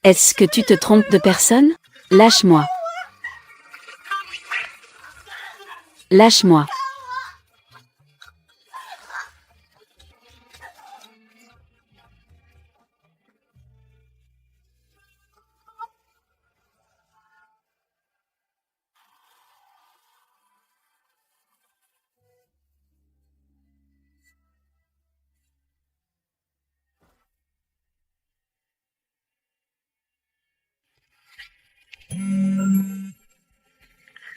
Est-ce que tu te trompes de personne? Lâche-moi. Lâche-moi.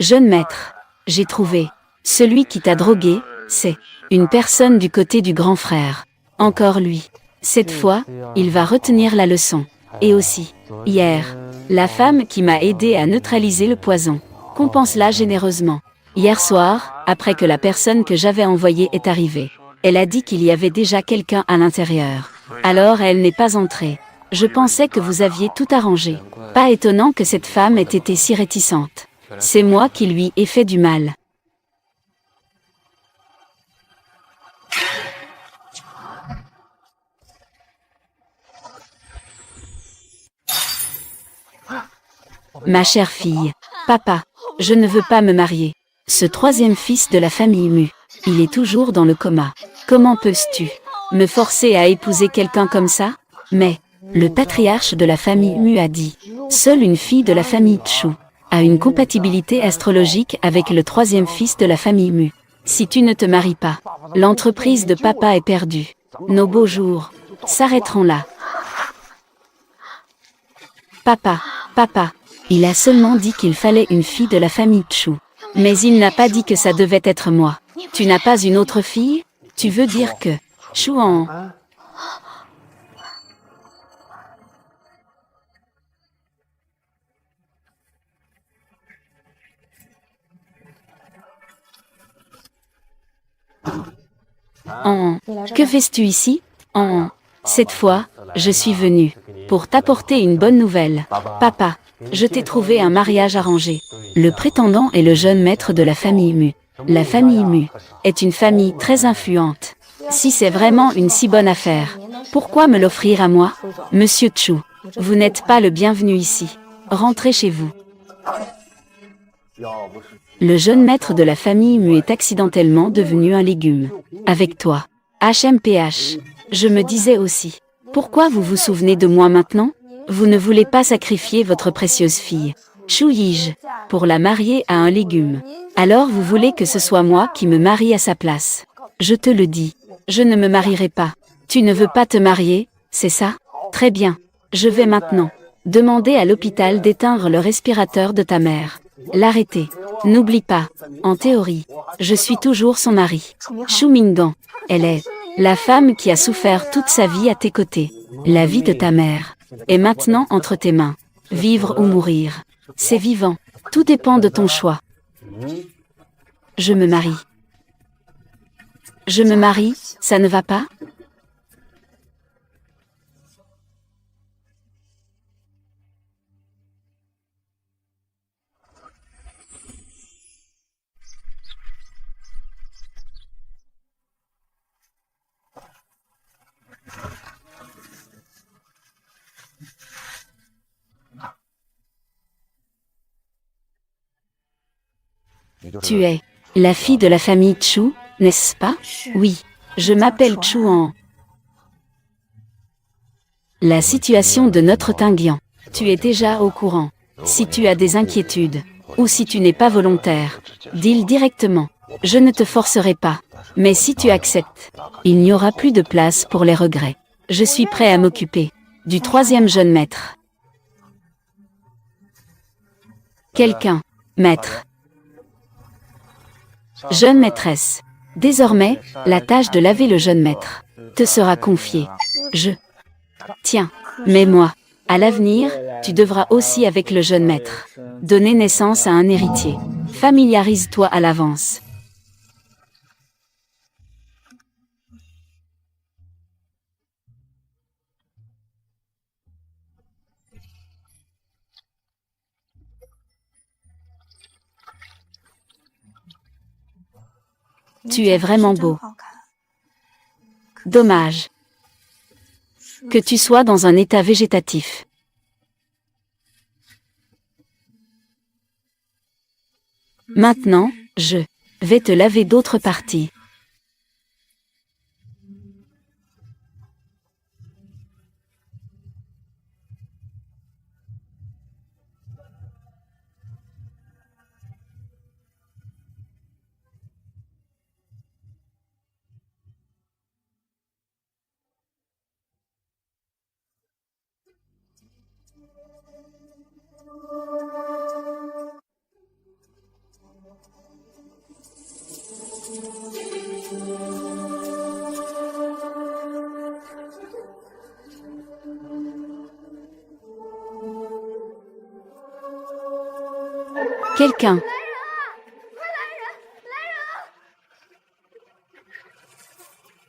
Jeune maître, j'ai trouvé. Celui qui t'a drogué, c'est une personne du côté du grand frère. Encore lui. Cette fois, il va retenir la leçon. Et aussi, hier, la femme qui m'a aidé à neutraliser le poison. Compense-la généreusement. Hier soir, après que la personne que j'avais envoyée est arrivée, elle a dit qu'il y avait déjà quelqu'un à l'intérieur. Alors elle n'est pas entrée. Je pensais que vous aviez tout arrangé. Pas étonnant que cette femme ait été si réticente. C'est moi qui lui ai fait du mal. Ma chère fille, papa, je ne veux pas me marier. Ce troisième fils de la famille Mu, il est toujours dans le coma. Comment peux-tu me forcer à épouser quelqu'un comme ça? Mais, le patriarche de la famille Mu a dit, seule une fille de la famille Chu a une compatibilité astrologique avec le troisième fils de la famille Mu. Si tu ne te maries pas, l'entreprise de papa est perdue. Nos beaux jours s'arrêteront là. Papa, il a seulement dit qu'il fallait une fille de la famille Chu. Mais il n'a pas dit que ça devait être moi. Tu n'as pas une autre fille? Tu veux dire que Chu en... Que fais-tu ici? Cette fois, je suis venue pour t'apporter une bonne nouvelle. Papa, je t'ai trouvé un mariage arrangé. Le prétendant est le jeune maître de la famille Mu. La famille Mu est une famille très influente. Si c'est vraiment une si bonne affaire, pourquoi me l'offrir à moi? Monsieur Chu, vous n'êtes pas le bienvenu ici. Rentrez chez vous. Le jeune maître de la famille Mu est accidentellement devenu un légume. Avec toi. HMPH. Je me disais aussi. Pourquoi vous vous souvenez de moi maintenant? Vous ne voulez pas sacrifier votre précieuse fille, Chu Yij, pour la marier à un légume. Alors vous voulez que ce soit moi qui me marie à sa place. Je te le dis. Je ne me marierai pas. Tu ne veux pas te marier, c'est ça? Très bien. Je vais maintenant demander à l'hôpital d'éteindre le respirateur de ta mère. L'arrêter. N'oublie pas, en théorie, je suis toujours son mari. Chu Mingdan, elle est la femme qui a souffert toute sa vie à tes côtés. La vie de ta mère est maintenant entre tes mains. Vivre ou mourir, c'est vivant. Tout dépend de ton choix. Je me marie. Je me marie, ça ne va pas? Tu es la fille de la famille Chu, n'est-ce pas? Oui, je m'appelle Chu en... La situation de notre Tingyang. Tu es déjà au courant. Si tu as des inquiétudes, ou si tu n'es pas volontaire, dis-le directement. Je ne te forcerai pas. Mais si tu acceptes, il n'y aura plus de place pour les regrets. Je suis prêt à m'occuper du troisième jeune maître. Quelqu'un, maître. Jeune maîtresse. Désormais, la tâche de laver le jeune maître te sera confiée. Tiens, mais moi, à l'avenir, tu devras aussi avec le jeune maître donner naissance à un héritier. Familiarise-toi à l'avance. Tu es vraiment beau. Dommage que tu sois dans un état végétatif. Maintenant, je vais te laver d'autres parties. Quelqu'un.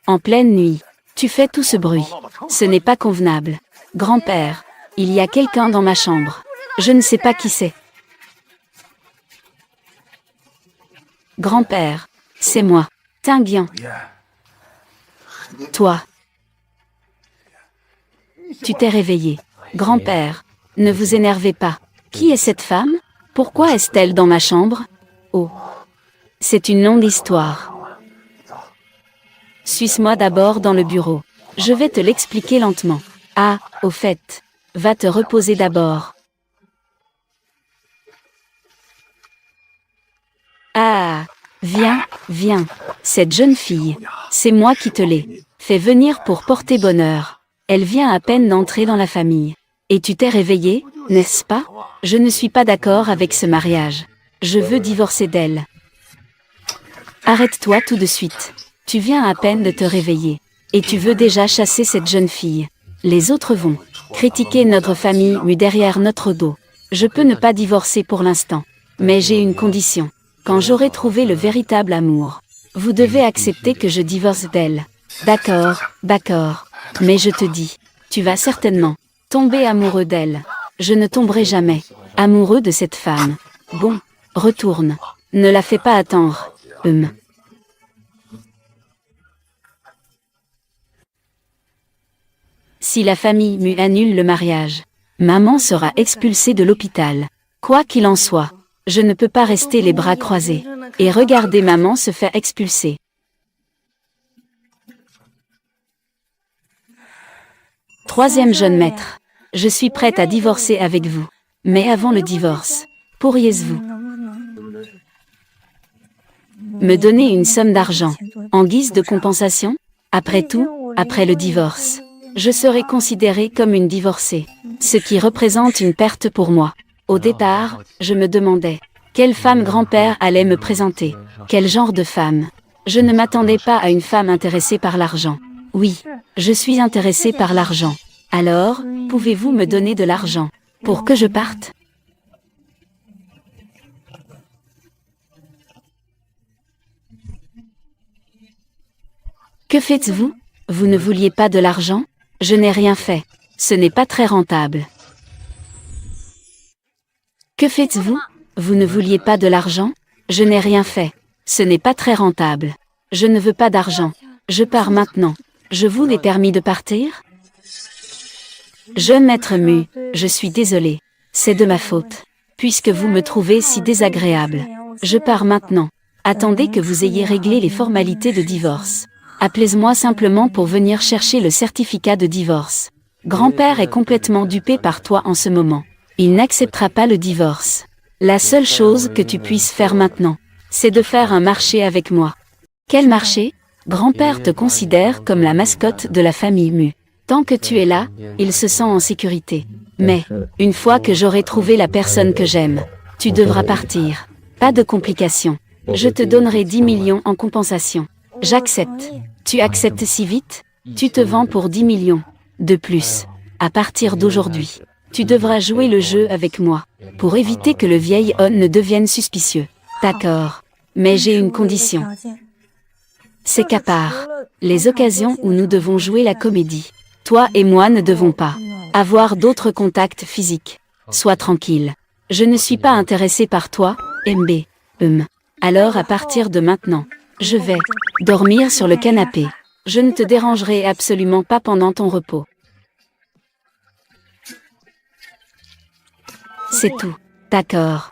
En pleine nuit. Tu fais tout ce bruit. Ce n'est pas convenable. Grand-père, il y a quelqu'un dans ma chambre. Je ne sais pas qui c'est. Grand-père, c'est moi. Tinguian. Toi. Tu t'es réveillé. Grand-père, ne vous énervez pas. Qui est cette femme? Pourquoi est-elle dans ma chambre? Oh. C'est une longue histoire. Suis-moi d'abord dans le bureau. Je vais te l'expliquer lentement. Ah, au fait. Va te reposer d'abord. Ah, viens, viens. Cette jeune fille, c'est moi qui te l'ai fait venir pour porter bonheur. Elle vient à peine d'entrer dans la famille. Et tu t'es réveillé, n'est-ce pas? Je ne suis pas d'accord avec ce mariage. Je veux divorcer d'elle. Arrête-toi tout de suite. Tu viens à peine de te réveiller. Et tu veux déjà chasser cette jeune fille. Les autres vont critiquer notre famille mue derrière notre dos. Je peux ne pas divorcer pour l'instant. Mais j'ai une condition. Quand j'aurai trouvé le véritable amour, vous devez accepter que je divorce d'elle. D'accord, d'accord. Mais je te dis, tu vas certainement tomber amoureux d'elle. Je ne tomberai jamais amoureux de cette femme. Bon, retourne. Ne la fais pas attendre. Si la famille mue annule le mariage, maman sera expulsée de l'hôpital. Quoi qu'il en soit, je ne peux pas rester les bras croisés et regarder maman se faire expulser. Troisième jeune maître. Je suis prête à divorcer avec vous. Mais avant le divorce, pourriez-vous me donner une somme d'argent en guise de compensation? Après tout, après le divorce, je serai considérée comme une divorcée, ce qui représente une perte pour moi. Au départ, je me demandais quelle femme grand-père allait me présenter, quel genre de femme. Je ne m'attendais pas à une femme intéressée par l'argent. Oui, je suis intéressée par l'argent. Alors, pouvez-vous me donner de l'argent pour que je parte? Que faites-vous? Vous ne vouliez pas de l'argent? Je n'ai rien fait. Ce n'est pas très rentable. Que faites-vous? Vous ne vouliez pas de l'argent? Je n'ai rien fait. Ce n'est pas très rentable. Je ne veux pas d'argent. Je pars maintenant. Je vous ai permis de partir? Jeune maître mu, je suis désolé. C'est de ma faute. Puisque vous me trouvez si désagréable. Je pars maintenant. Attendez que vous ayez réglé les formalités de divorce. Appelez-moi simplement pour venir chercher le certificat de divorce. Grand-père est complètement dupé par toi en ce moment. Il n'acceptera pas le divorce. La seule chose que tu puisses faire maintenant, c'est de faire un marché avec moi. Quel marché? Grand-père te considère comme la mascotte de la famille Mu. Tant que tu es là, il se sent en sécurité. Mais, une fois que j'aurai trouvé la personne que j'aime, tu devras partir. Pas de complications. Je te donnerai 10 millions en compensation. J'accepte. Tu acceptes si vite? Tu te vends pour 10 millions. De plus, à partir d'aujourd'hui, tu devras jouer le jeu avec moi, pour éviter que le vieil homme ne devienne suspicieux. D'accord. Mais j'ai une condition. C'est qu'à part les occasions où nous devons jouer la comédie, toi et moi ne devons pas avoir d'autres contacts physiques. Sois tranquille. Je ne suis pas intéressé par toi, MB. Alors à partir de maintenant, je vais dormir sur le canapé. Je ne te dérangerai absolument pas pendant ton repos. C'est tout. D'accord.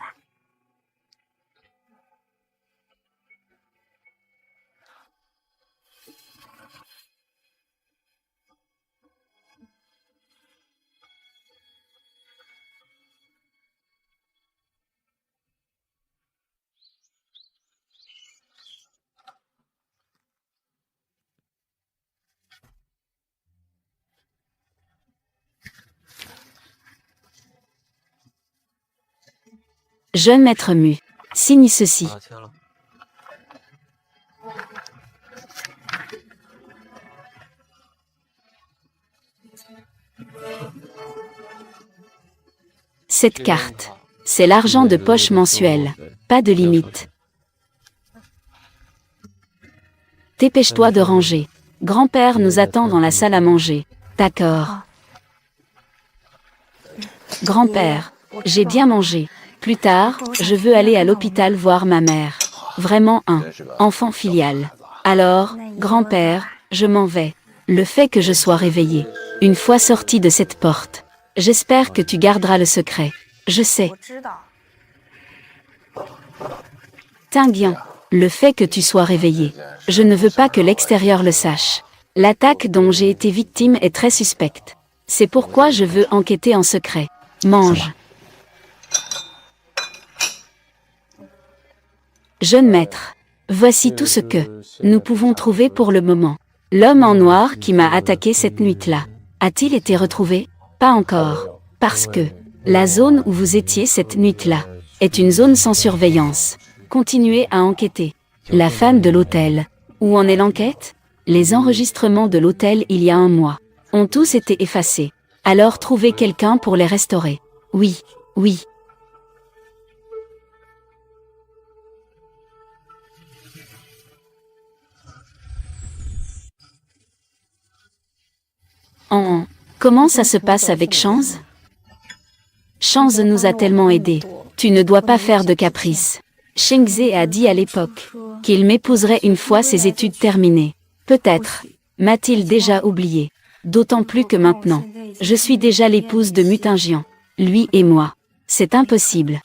Jeune maître mu. Signe ceci. 啊，签了。 Cette carte, c'est l'argent de poche mensuel. Pas de limite. Dépêche-toi de ranger. Grand-père nous attend dans la salle à manger. D'accord. Grand-père, j'ai bien mangé. Plus tard, je veux aller à l'hôpital voir ma mère. Vraiment un enfant filial. Alors, grand-père, je m'en vais. Le fait que je sois réveillée, une fois sortie de cette porte, j'espère que tu garderas le secret. Je sais. Tinguien, le fait que tu sois réveillé, je ne veux pas que l'extérieur le sache. L'attaque dont j'ai été victime est très suspecte. C'est pourquoi je veux enquêter en secret. Mange. Jeune maître, voici tout ce que nous pouvons trouver pour le moment. L'homme en noir qui m'a attaqué cette nuit-là, a-t-il été retrouvé? Pas encore, parce que la zone où vous étiez cette nuit-là est une zone sans surveillance. Continuez à enquêter. La femme de l'hôtel. Où en est l'enquête? Les enregistrements de l'hôtel il y a un mois ont tous été effacés. Alors trouvez quelqu'un pour les restaurer. Oui, oui. Comment ça se passe avec Chance? Chance nous a tellement aidés. Tu ne dois pas faire de caprices. Shengze a dit à l'époque qu'il m'épouserait une fois ses études terminées. Peut-être m'a-t-il déjà oublié. D'autant plus que maintenant, je suis déjà l'épouse de Mutingian. Lui et moi. C'est impossible.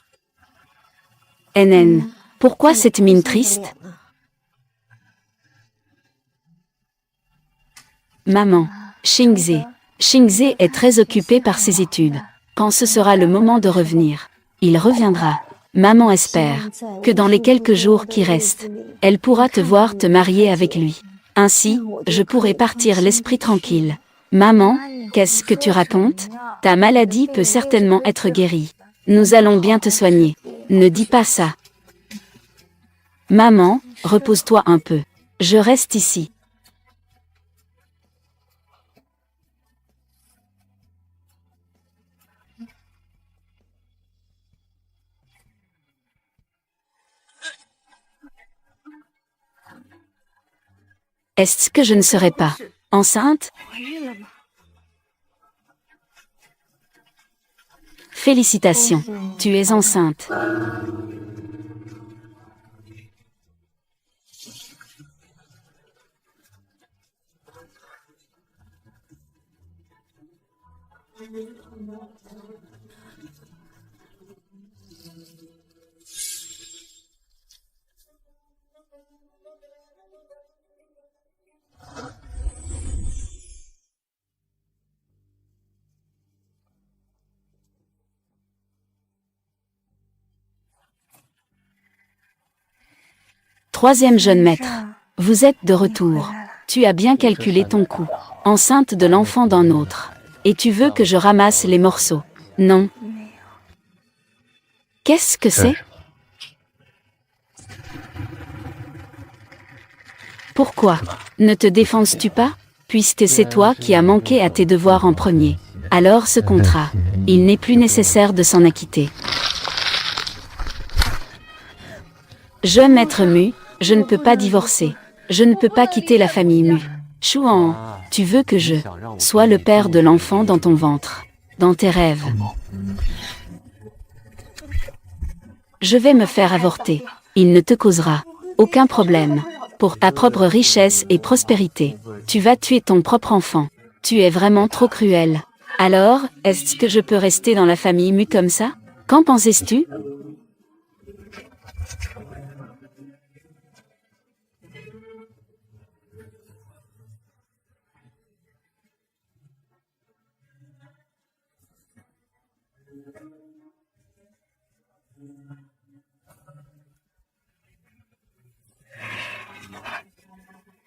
NN. Pourquoi cette mine triste? Maman. Shingze. Shingze est très occupé par ses études. Quand ce sera le moment de revenir, il reviendra. Maman espère que dans les quelques jours qui restent, elle pourra te voir te marier avec lui. Ainsi, je pourrai partir l'esprit tranquille. Maman, qu'est-ce que tu racontes? Ta maladie peut certainement être guérie. Nous allons bien te soigner. Ne dis pas ça. Maman, repose-toi un peu. Je reste ici. Est-ce que je ne serai pas enceinte? Félicitations, tu es enceinte. Troisième jeune maître, vous êtes de retour. Tu as bien calculé ton coup. Enceinte de l'enfant d'un autre. Et tu veux que je ramasse les morceaux? Non. Qu'est-ce que c'est? Pourquoi ne te défenses-tu pas? Puisque c'est toi qui as manqué à tes devoirs en premier. Alors ce contrat, il n'est plus nécessaire de s'en acquitter. Jeune maître Mu, je ne peux pas divorcer. Je ne peux pas quitter la famille Mu. Chouan, tu veux que je sois le père de l'enfant dans ton ventre, dans tes rêves. Je vais me faire avorter. Il ne te causera aucun problème. Pour ta propre richesse et prospérité, tu vas tuer ton propre enfant. Tu es vraiment trop cruel. Alors, est-ce que je peux rester dans la famille Mu comme ça? Qu'en pensais-tu?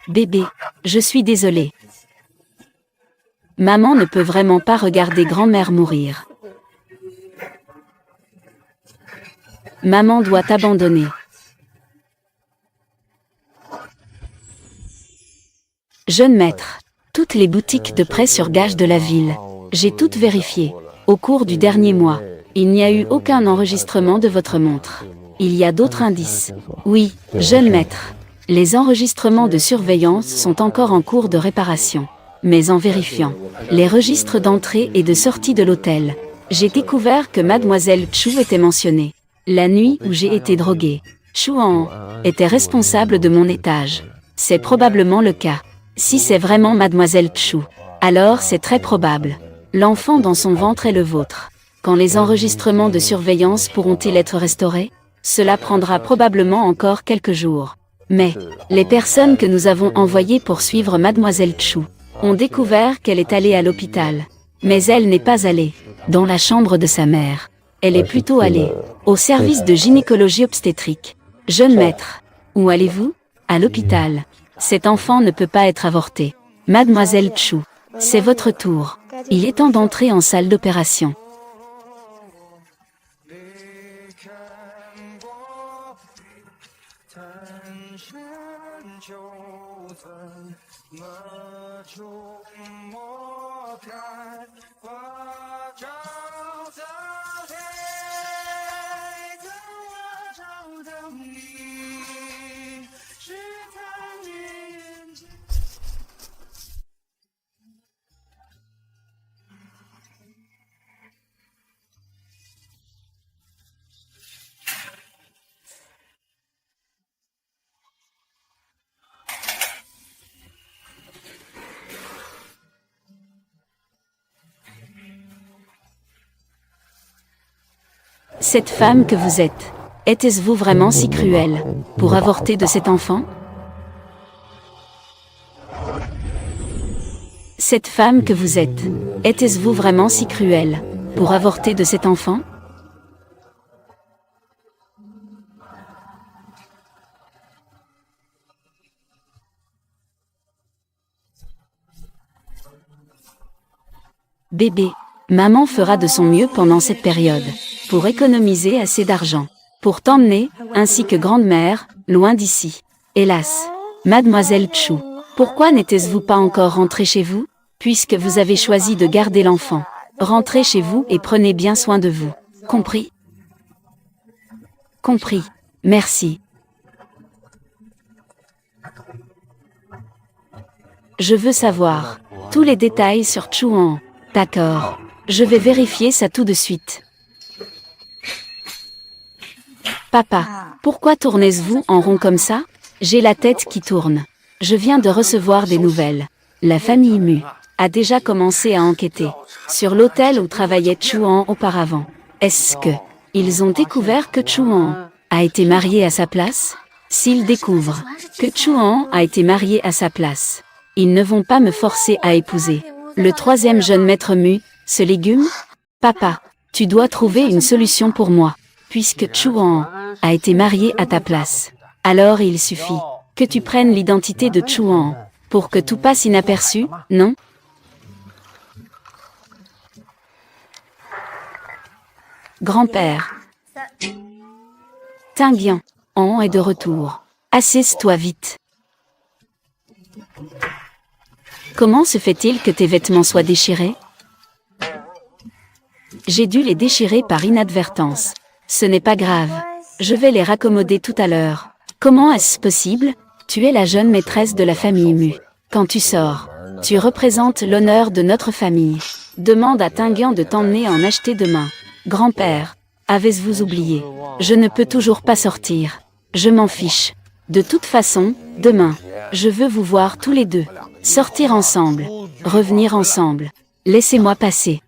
Bébé, je suis désolée. Maman ne peut vraiment pas regarder grand-mère mourir. Maman doit t'abandonner. Jeune maître. Toutes les boutiques de prêt sur gage de la ville. J'ai toutes vérifié. Au cours du dernier mois, il n'y a eu aucun enregistrement de votre montre. Il y a d'autres indices. Oui, jeune maître. Les enregistrements de surveillance sont encore en cours de réparation. Mais en vérifiant les registres d'entrée et de sortie de l'hôtel, j'ai découvert que Mademoiselle Chu était mentionnée. La nuit où j'ai été droguée, Chuan était responsable de mon étage. C'est probablement le cas. Si c'est vraiment Mademoiselle Chu, alors c'est très probable. L'enfant dans son ventre est le vôtre. Quand les enregistrements de surveillance pourront-ils être restaurés? Cela prendra probablement encore quelques jours. Mais, les personnes que nous avons envoyées pour suivre Mademoiselle Chu ont découvert qu'elle est allée à l'hôpital. Mais elle n'est pas allée dans la chambre de sa mère. Elle est plutôt allée au service de gynécologie obstétrique. Jeune maître, où allez-vous? À l'hôpital. Cet enfant ne peut pas être avorté. Mademoiselle Chu, c'est votre tour. Il est temps d'entrer en salle d'opération. Cette femme que vous êtes, était-ce-vous vraiment si cruelle pour avorter de cet enfant? Cette femme que vous êtes, était-ce-vous vraiment si cruelle pour avorter de cet enfant? Bébé, maman fera de son mieux pendant cette période, pour économiser assez d'argent, pour t'emmener, ainsi que grande-mère, loin d'ici. Hélas, Mademoiselle Chu, pourquoi n'étiez-vous pas encore rentrée chez vous, puisque vous avez choisi de garder l'enfant? Rentrez chez vous et prenez bien soin de vous. Compris? Compris. Merci. Je veux savoir tous les détails sur Chuan. D'accord. Je vais vérifier ça tout de suite. Papa, pourquoi tournez-vous en rond comme ça? J'ai la tête qui tourne. Je viens de recevoir des nouvelles. La famille Mu a déjà commencé à enquêter sur l'hôtel où travaillait Chuan auparavant. Est-ce que ils ont découvert que Chuan a été marié à sa place? S'ils découvrent que Chuan a été marié à sa place, ils ne vont pas me forcer à épouser le troisième jeune maître Mu, ce légume? Papa, tu dois trouver une solution pour moi, puisque Chuan a été marié à ta place. Alors il suffit que tu prennes l'identité de Chuan pour que tout passe inaperçu, non? Grand-père. Tinguian, on est de retour. Assise-toi vite. Comment se fait-il que tes vêtements soient déchirés? J'ai dû les déchirer par inadvertance. Ce n'est pas grave. Je vais les raccommoder tout à l'heure. Comment est-ce possible? Tu es la jeune maîtresse de la famille Mu. Quand tu sors, tu représentes l'honneur de notre famille. Demande à Tinguian de t'emmener en acheter demain. Grand-père, avez-vous oublié? Je ne peux toujours pas sortir. Je m'en fiche. De toute façon, demain, je veux vous voir tous les deux. Sortir ensemble. Revenir ensemble. Laissez-moi passer.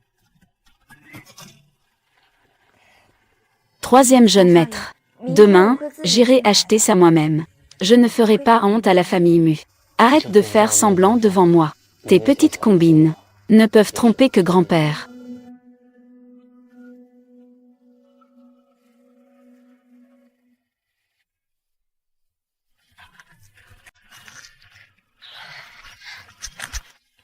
Troisième jeune maître. Demain, j'irai acheter ça moi-même. Je ne ferai pas honte à la famille Mu. Arrête de faire semblant devant moi. Tes petites combines ne peuvent tromper que grand-père.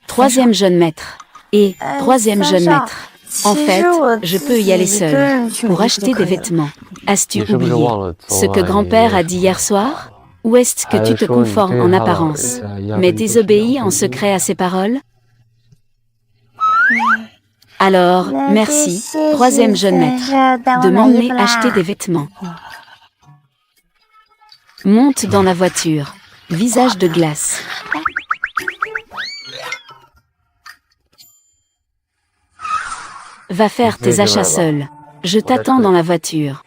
Troisième jeune maître. Et troisième jeune maître. En fait, je peux y aller seule, pour acheter des vêtements. As-tu oublié ce que grand-père a dit hier soir? Ou est-ce que tu te conformes en apparence, mais désobéis en secret à ses paroles? Alors, merci, troisième jeune maître, de m'emmener acheter des vêtements. Monte dans la voiture. Visage de glace. Va faire tes achats seul. Je t'attends dans la voiture.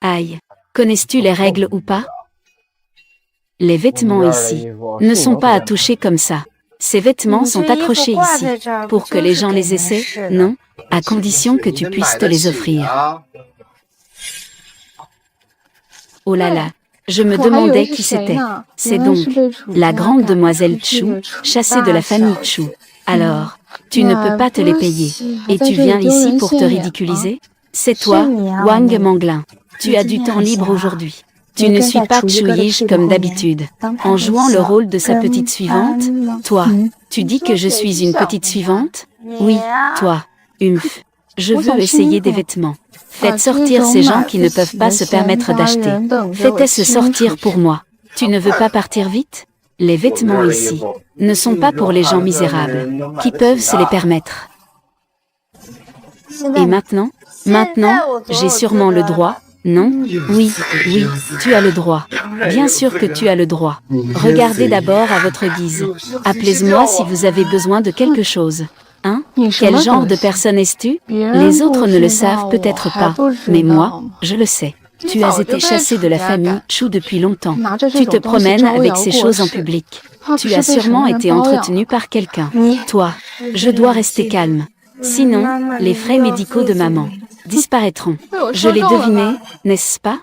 Aïe. Connais-tu les règles ou pas? Les vêtements ici ne sont pas à toucher comme ça. Ces vêtements sont accrochés ici. Pour que les gens les essaient, non, à condition que tu puisses te les offrir. Oh là là, je me demandais qui c'était. C'est donc la grande demoiselle Chu, chassée de la famille Chu. Alors, tu ne peux pas te les payer. Et tu viens ici pour te ridiculiser? C'est toi, Wang Manglin. Tu as du temps libre aujourd'hui. Tu ne suis pas Chu Yige comme d'habitude. En jouant le rôle de sa petite suivante, toi, tu dis que je suis une petite suivante? Oui, toi. Humph. Je veux essayer des vêtements. Faites sortir ces gens qui ne peuvent pas se permettre d'acheter. Faites-se sortir pour moi. Tu ne veux pas partir vite? Les vêtements ici ne sont pas pour les gens misérables, qui peuvent se les permettre. Et maintenant? Maintenant, j'ai sûrement le droit, non? Oui, oui, tu as le droit. Bien sûr que tu as le droit. Regardez d'abord à votre guise. Appelez-moi si vous avez besoin de quelque chose. Hein? Quel genre de personne es-tu? Les autres ne le savent peut-être pas, mais moi, je le sais. Tu as été chassé de la famille Chu depuis longtemps. Tu te promènes avec ces choses en public. Tu as sûrement été entretenu par quelqu'un. Toi, je dois rester calme. Sinon, les frais médicaux de maman disparaîtront. Je l'ai deviné, n'est-ce pas?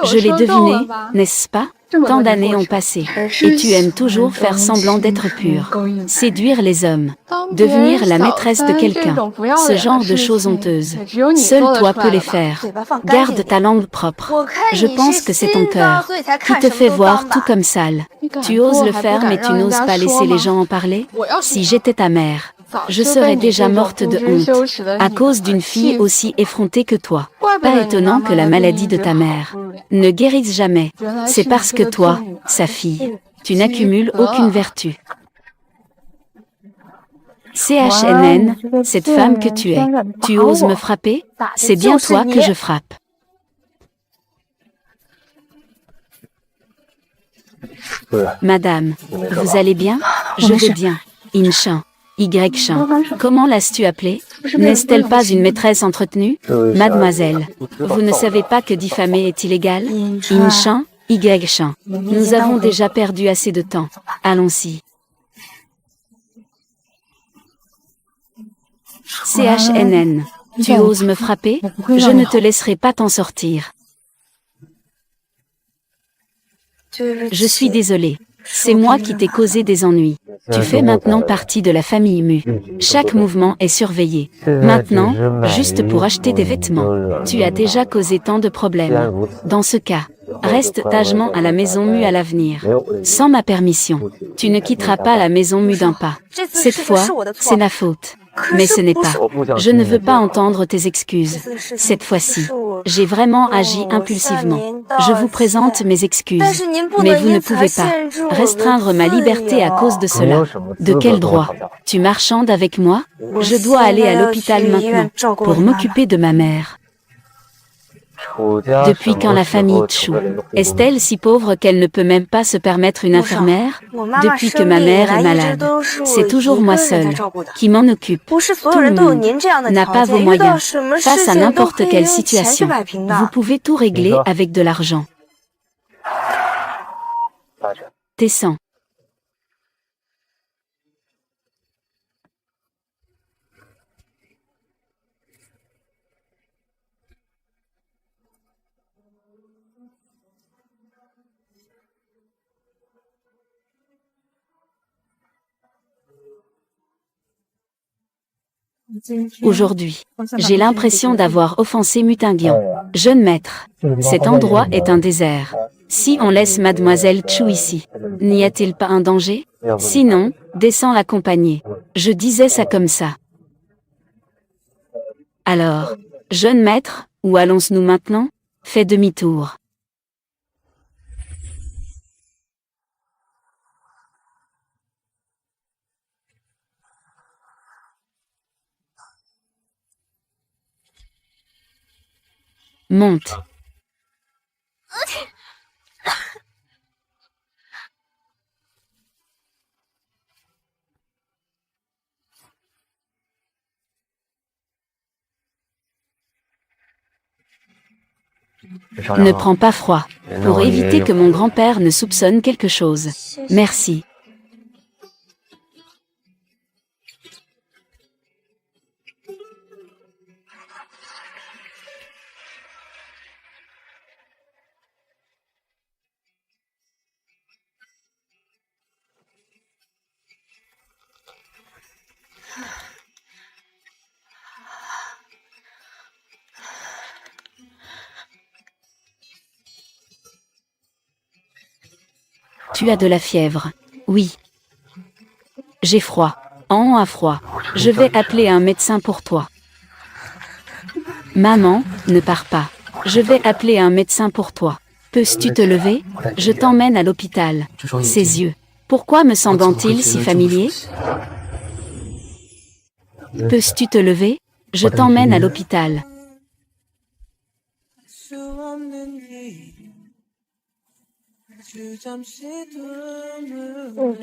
Je l'ai deviné, n'est-ce pas? Tant d'années ont passé, et tu aimes toujours faire semblant d'être pur. Séduire les hommes. Devenir la maîtresse de quelqu'un. Ce genre de choses honteuses. Seul toi peux les faire. Garde ta langue propre. Je pense que c'est ton cœur qui te fait voir tout comme sale. Tu oses le faire mais tu n'oses pas laisser les gens en parler? Si j'étais ta mère, je serais déjà morte de honte, à cause d'une fille aussi effrontée que toi. Pas étonnant que la maladie de ta mère ne guérisse jamais. C'est parce que toi, sa fille, tu n'accumules aucune vertu. CHNN, cette femme que tu es, tu oses me frapper? C'est bien toi que je frappe. Madame, vous allez bien? Je vais bien. Inchin. Y-Chin. Comment l'as-tu appelée? N'est-elle pas une maîtresse entretenue? Mademoiselle, vous ne savez pas que diffamer est illégal? Inchin, Y-Chin. Nous avons déjà perdu assez de temps. Allons-y. CHNN. Tu oses me frapper? Je ne te laisserai pas t'en sortir. Je suis désolée. C'est moi qui t'ai causé des ennuis. Tu fais maintenant partie de la famille Mu. Chaque mouvement est surveillé. Maintenant, juste pour acheter des vêtements, tu as déjà causé tant de problèmes. Dans ce cas, reste sagement à la maison Mu à l'avenir. Sans ma permission, tu ne quitteras pas la maison Mu d'un pas. Cette fois, c'est ma faute. Mais ce n'est pas. Je ne veux pas entendre tes excuses. Cette fois-ci, j'ai vraiment agi impulsivement. Je vous présente mes excuses. Mais vous ne pouvez pas restreindre ma liberté à cause de cela. De quel droit? Tu marchandes avec moi? Je dois aller à l'hôpital maintenant pour m'occuper de ma mère. Depuis quand la famille Chu est-elle si pauvre qu'elle ne peut même pas se permettre une infirmière? Depuis que ma mère est malade, c'est toujours moi seule qui m'en occupe. Tout le monde n'a pas vos moyens. Face à n'importe quelle situation, vous pouvez tout régler avec de l'argent. Descends. Aujourd'hui, j'ai l'impression d'avoir offensé Mutinguian. Jeune maître, cet endroit est un désert. Si on laisse Mademoiselle Chu ici, n'y a-t-il pas un danger? Sinon, descends l'accompagner. Je disais ça comme ça. Alors, jeune maître, où allons-nous maintenant? Fais demi-tour. Monte. Ne prends pas froid, pour éviter que mon grand-père ne soupçonne quelque chose. Merci. Tu as de la fièvre. Oui. J'ai froid. An a froid. Je vais appeler un médecin pour toi. Maman, ne pars pas. Je vais appeler un médecin pour toi. Peux-tu te lever? Je t'emmène à l'hôpital. Ses yeux. Pourquoi me semblent-ils si familiers? Peux-tu te lever? Je t'emmène à l'hôpital.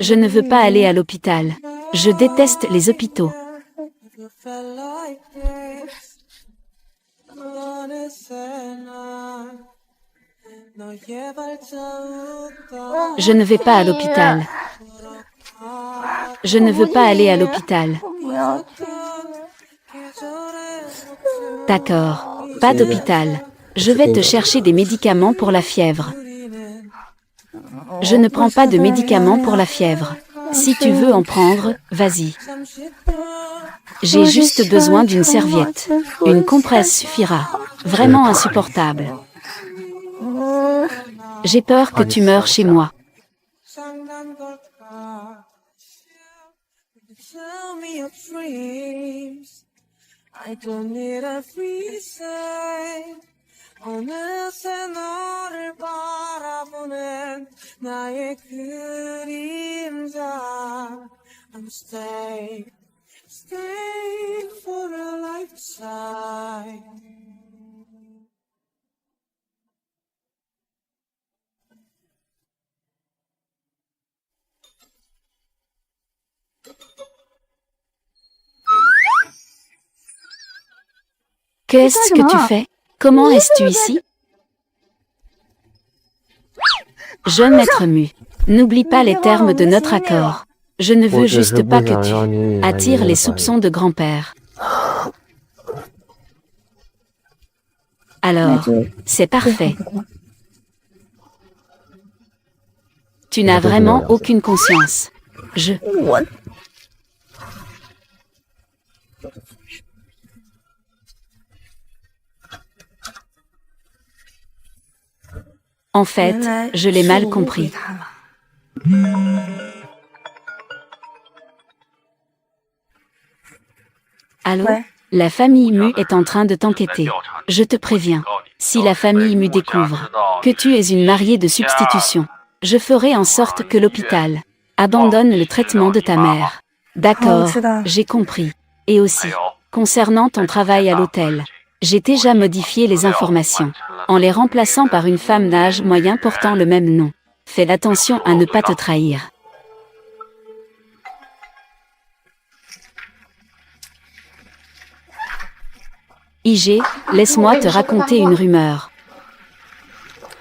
Je ne veux pas aller à l'hôpital. Je déteste les hôpitaux. Je ne vais pas à l'hôpital. Je ne veux pas aller à l'hôpital. D'accord, pas d'hôpital. Je vais te chercher des médicaments pour la fièvre. Je ne prends pas de médicaments pour la fièvre. Si tu veux en prendre, vas-y. J'ai juste besoin d'une serviette. Une compresse suffira. Vraiment insupportable. J'ai peur que tu meures chez moi. 어느새 너를 바라보는 나의 그림자 I'm staying for a lifetime. Qu'est-ce que tu fais? Comment es-tu ici? Jeune maître Mu, n'oublie pas les termes de notre accord. Je ne veux juste pas que tu attires les soupçons de grand-père. Alors, c'est parfait. Tu n'as vraiment aucune conscience. En fait, je l'ai mal compris. Allô? La famille Mu est en train de t'enquêter. Je te préviens. Si la famille Mu découvre que tu es une mariée de substitution, je ferai en sorte que l'hôpital abandonne le traitement de ta mère. D'accord, j'ai compris. Et aussi, concernant ton travail à l'hôtel, j'ai déjà modifié les informations, en les remplaçant par une femme d'âge moyen portant le même nom. Fais attention à ne pas te trahir. IG, laisse-moi te raconter une rumeur.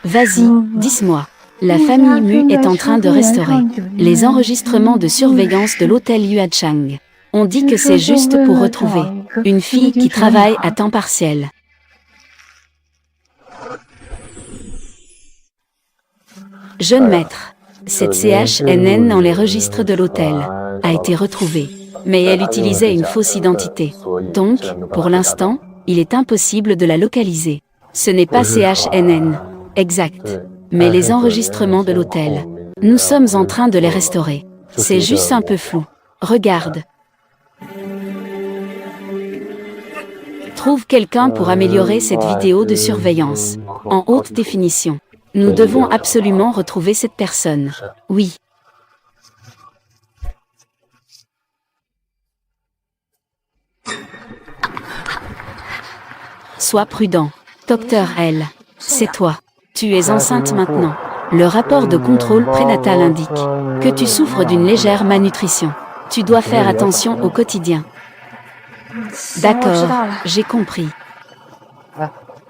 Vas-y, dis-moi. La famille Mu est en train de restaurer les enregistrements de surveillance de l'hôtel Yuachang. On dit que c'est juste pour retrouver une fille qui travaille à temps partiel. Jeune maître, cette CHNN dans les registres de l'hôtel a été retrouvée. mais elle utilisait une fausse identité. Donc, pour l'instant, il est impossible de la localiser. Ce n'est pas CHNN. Exact. Mais les enregistrements de l'hôtel. Nous sommes en train de les restaurer. C'est juste un peu flou. Regarde. Trouve quelqu'un pour améliorer cette vidéo de surveillance. En haute définition. Nous devons absolument retrouver cette personne. Oui. Sois prudent. Docteur L. C'est toi. Tu es enceinte maintenant. Le rapport de contrôle prénatal indique que tu souffres d'une légère malnutrition. Tu dois faire attention au quotidien. D'accord, j'ai compris.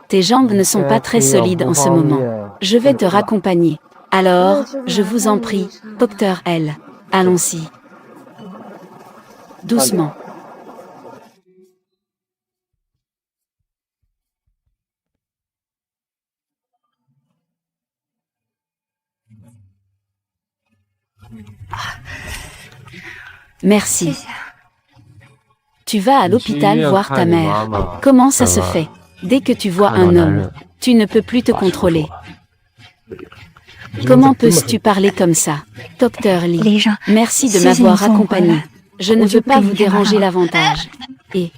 Tes jambes ne sont pas très solides en ce moment. Je vais te raccompagner. Alors, je vous en prie, Docteur L. Allons-y. Doucement. Merci. Tu vas à l'hôpital voir ta mère. Comment ça se fait? Dès que tu vois un homme, tu ne peux plus te contrôler. Comment peux-tu parler comme ça? Docteur Lee, merci de m'avoir accompagné. Je ne veux pas vous déranger davantage. Et...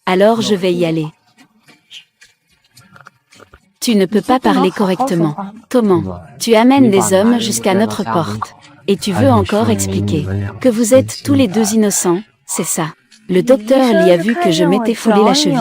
alors je vais y aller. Tu ne peux pas parler correctement. Comment? Tu amènes des hommes jusqu'à notre porte. Et tu veux encore expliquer que vous êtes tous les deux innocents, c'est ça. Le docteur Lee a vu que je m'étais foulé la cheville,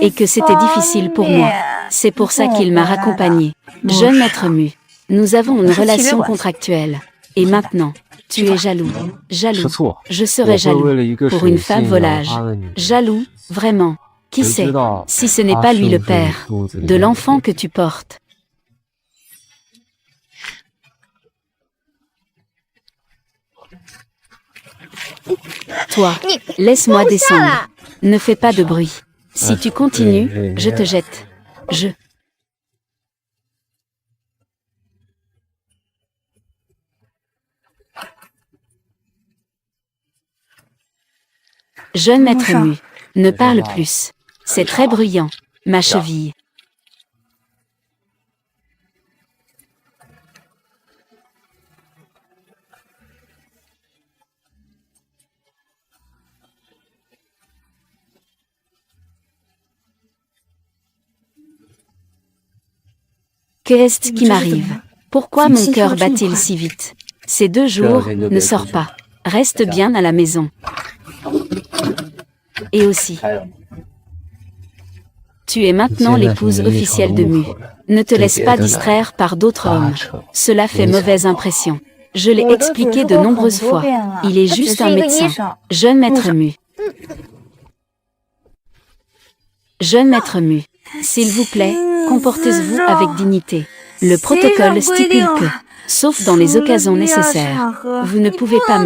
et que c'était difficile pour moi. C'est pour ça qu'il m'a raccompagné. Jeune maître Mu, nous avons une relation contractuelle. Et maintenant, tu es jaloux. Jaloux. Je serais jaloux. Pour une femme volage. Jaloux, vraiment. Qui sait, si ce n'est pas lui le père de l'enfant que tu portes. Toi, laisse-moi descendre. Ne fais pas de bruit. Si tu continues, je te jette. Jeune maître Mu, ne parle plus. C'est très bruyant, ma cheville. Qu'est-ce qui m'arrive? Pourquoi mon cœur bat-il si vite? Ces 2 jours, ne sors pas. Reste bien à la maison. Et aussi, tu es maintenant l'épouse officielle de Mu. Ne te laisse pas distraire par d'autres hommes. Cela fait mauvaise impression. Je l'ai expliqué de nombreuses fois. Il est juste un médecin. Jeune maître Mu. Jeune maître Mu, s'il vous plaît, comportez-vous avec dignité. Le protocole stipule que, sauf dans les occasions nécessaires, vous ne pouvez pas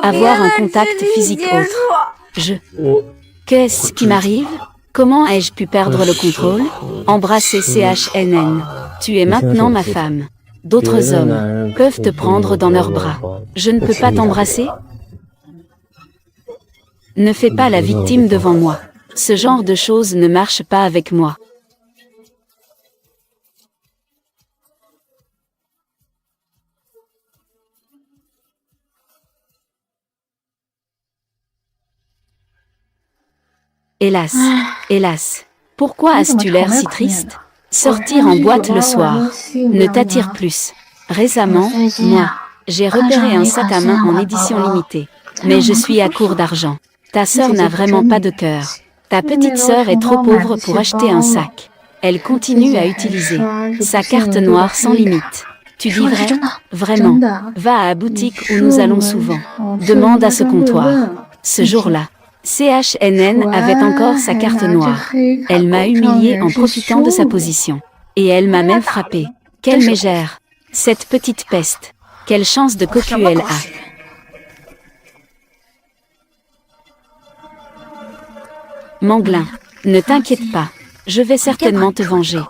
avoir un contact physique autre. Qu'est-ce qui m'arrive? Comment ai-je pu perdre le contrôle? Embrasser CHNN. Tu es maintenant ma femme. D'autres hommes peuvent te prendre dans leurs bras. Je ne peux pas t'embrasser? Ne fais pas la victime devant moi. Ce genre de choses ne marche pas avec moi. Hélas, hélas. Pourquoi as-tu l'air si triste? Sortir en boîte le soir ne t'attire plus. Récemment, moi, j'ai repéré un sac à main en édition limitée. Mais je suis à court d'argent. Ta sœur n'a vraiment pas de cœur. Ta petite sœur est trop pauvre pour acheter un sac. Elle continue à utiliser sa carte noire sans limite. Tu dis vrai? Vraiment. Va à la boutique où nous allons souvent. Demande à ce comptoir. Ce jour-là, CHNN avait encore sa carte noire. Elle m'a humiliée en profitant de sa position. Et elle m'a même frappé. Quelle mégère! Cette petite peste. Quelle chance de cocu elle a. Manglin, ne t'inquiète pas. Je vais certainement te venger.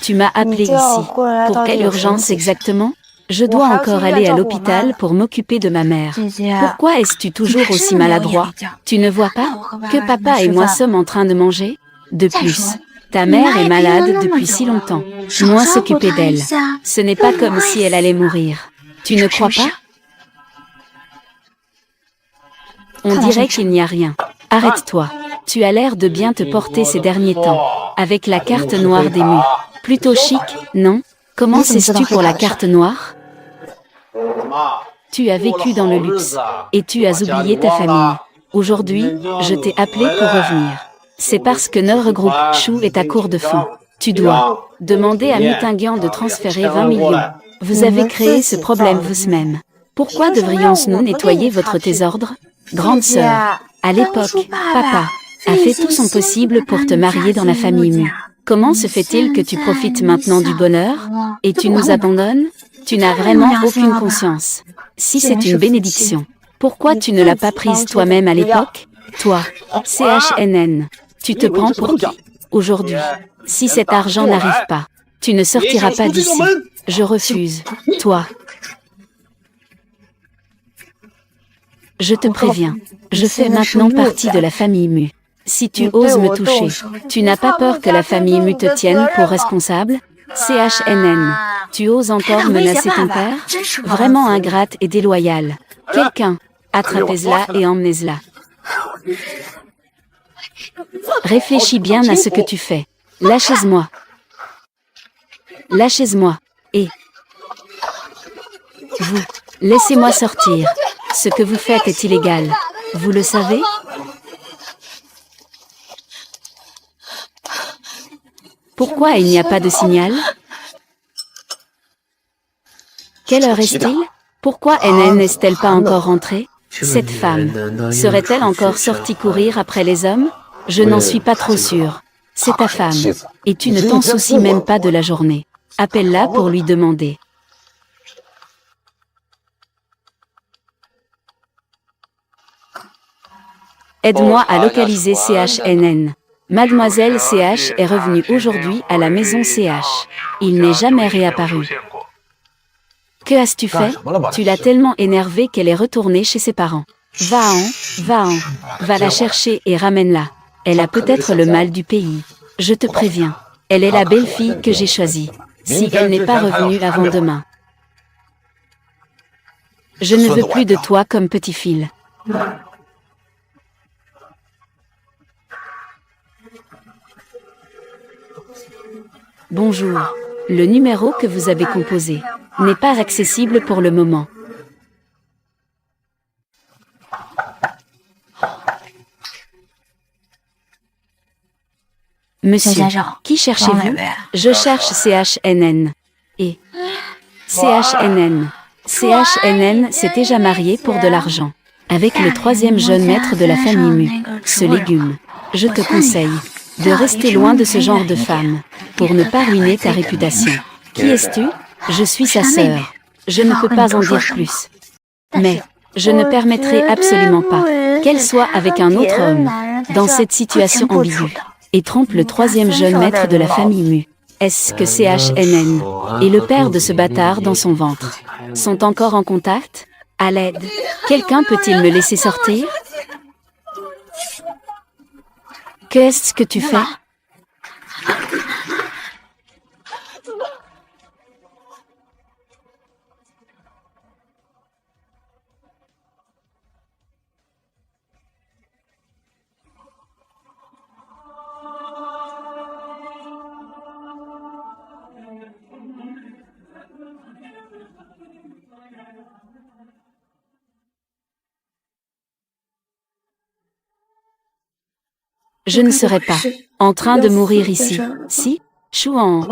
Tu m'as appelé ici. Pour quelle urgence exactement? Je dois encore aller à l'hôpital pour m'occuper de ma mère. Pourquoi es-tu toujours aussi maladroit? Tu ne vois pas que papa et moi sommes en train de manger? De plus, ta mère est malade depuis si longtemps. Moi s'occuper d'elle. Ce n'est pas comme si elle allait mourir. Tu ne crois pas? On dirait qu'il n'y a rien. Arrête-toi. Tu as l'air de bien te porter ces derniers temps. Avec la carte noire des murs. Plutôt chic, non? Comment sais-tu pour la carte noire? Tu as vécu dans le luxe. Et tu as oublié ta famille. Aujourd'hui, je t'ai appelé pour revenir. C'est parce que notre groupe Chou est à court de fonds. Tu dois demander à Mutingian de transférer 20 millions. Vous avez créé ce problème vous-même. Pourquoi devrions-nous nettoyer votre désordre? Grande sœur, à l'époque, papa a fait tout son possible pour te marier dans la famille Mu. Comment se fait-il que tu profites maintenant du bonheur? Et tu nous abandonnes? Tu n'as vraiment aucune conscience. Si c'est une bénédiction, pourquoi tu ne l'as pas prise toi-même à l'époque? Toi, CHNN, tu te prends pour qui? Aujourd'hui, si cet argent n'arrive pas, tu ne sortiras pas d'ici. Je refuse. Toi. Je te préviens, je fais maintenant partie de la famille Mu. Si tu oses me toucher, tu n'as pas peur que la famille Mu te tienne pour responsable? CHNN, tu oses encore menacer ton père? Vraiment ingrate et déloyale. Quelqu'un, attrapez-la et emmenez-la. Réfléchis bien à ce que tu fais. Lâchez-moi. Lâchez-moi. Et vous, laissez-moi sortir. Ce que vous faites est illégal. Vous le savez? Pourquoi il n'y a pas de signal? Quelle heure est-il? Pourquoi NN n'est-elle pas encore rentrée? Cette femme, serait-elle encore sortie courir après les hommes? Je n'en suis pas trop sûre. C'est ta femme. Et tu ne t'en soucies même pas de la journée. Appelle-la pour lui demander. Aide-moi à localiser CHNN. Mademoiselle CH est revenue aujourd'hui à la maison CH. Il n'est jamais réapparu. Que as-tu fait? Tu l'as tellement énervée qu'elle est retournée chez ses parents. Va-en. Va la chercher et ramène-la. Elle a peut-être le mal du pays. Je te préviens. Elle est la belle-fille que j'ai choisie. Si elle n'est pas revenue avant demain. Je ne veux plus de toi comme petit fil. Bonjour. Le numéro que vous avez composé n'est pas accessible pour le moment. Monsieur, qui cherchez-vous? Je cherche CHNN. Et CHNN. CHNN s'est déjà marié pour de l'argent. Avec le troisième jeune maître de la famille Mu, ce légume. Je te conseille de rester loin de ce genre de femme, pour ne pas ruiner ta réputation. Qui es-tu? Je suis sa sœur. Je ne peux pas en dire plus. Mais, je ne permettrai absolument pas qu'elle soit avec un autre homme, dans cette situation ambiguë, et trompe le troisième jeune maître de la famille Mu. Est-ce que CHNN et le père de ce bâtard dans son ventre sont encore en contact? À l'aide. Quelqu'un peut-il me laisser sortir? Qu'est-ce que tu fais? Je ne serai pas en train de mourir ici. Si? Chouan.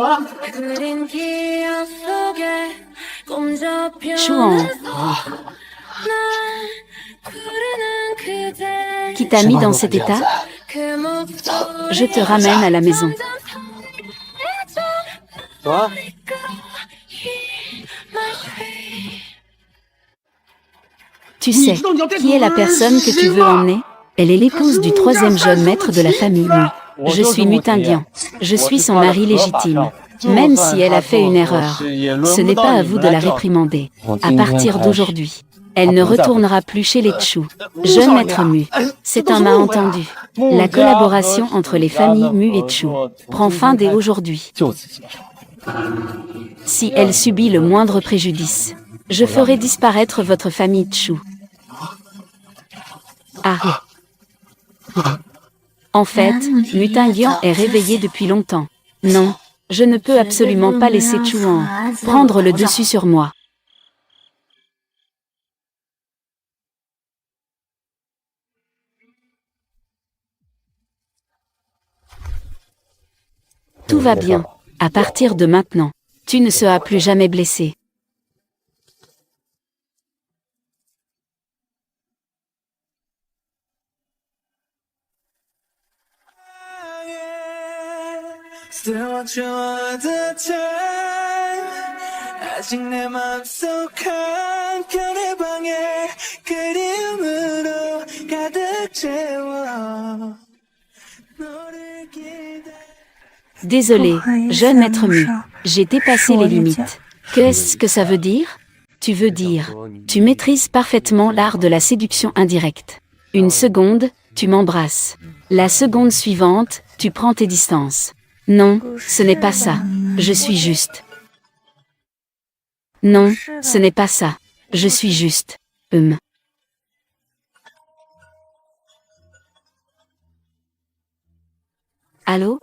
Chouan. Qui t'a mis dans cet état? Je te ramène à la maison. Toi? Tu sais, qui est la personne que tu veux emmener? Elle est l'épouse du troisième jeune maître de la famille Mu. Je suis Mutingian. Je suis son mari légitime. Même si elle a fait une erreur, ce n'est pas à vous de la réprimander. À partir d'aujourd'hui, elle ne retournera plus chez les Chu. Jeune maître Mu, c'est un malentendu. La collaboration entre les familles Mu et Chu prend fin dès aujourd'hui. Si elle subit le moindre préjudice, je ferai disparaître votre famille Chu. Ah. En fait, Mutingian est réveillé depuis longtemps. Non, je ne peux absolument pas laisser Chuan prendre le dessus sur moi. Tout va bien. À partir de maintenant, tu ne seras plus jamais blessé. Désolé, jeune maître Mu, j'ai dépassé les limites. Qu'est-ce que ça veut dire? Tu veux dire, tu maîtrises parfaitement l'art de la séduction indirecte. Une seconde, tu m'embrasses. La seconde suivante, tu prends tes distances. Non, ce n'est pas ça. Je suis juste. Non, ce n'est pas ça. Je suis juste. Allô?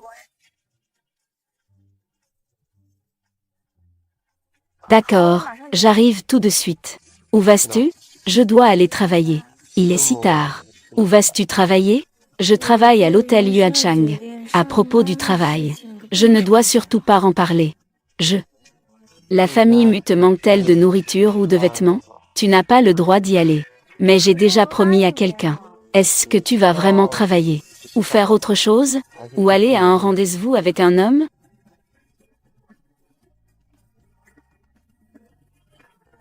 D'accord, j'arrive tout de suite. Où vas-tu? Je dois aller travailler. Il est si tard. Où vas-tu travailler? Je travaille à l'hôtel Yuanchang. À propos du travail, je ne dois surtout pas en parler. La famille Mu te manque-t-elle de nourriture ou de vêtements? Tu n'as pas le droit d'y aller. Mais j'ai déjà promis à quelqu'un. Est-ce que tu vas vraiment travailler? Ou faire autre chose? Ou aller à un rendez-vous avec un homme?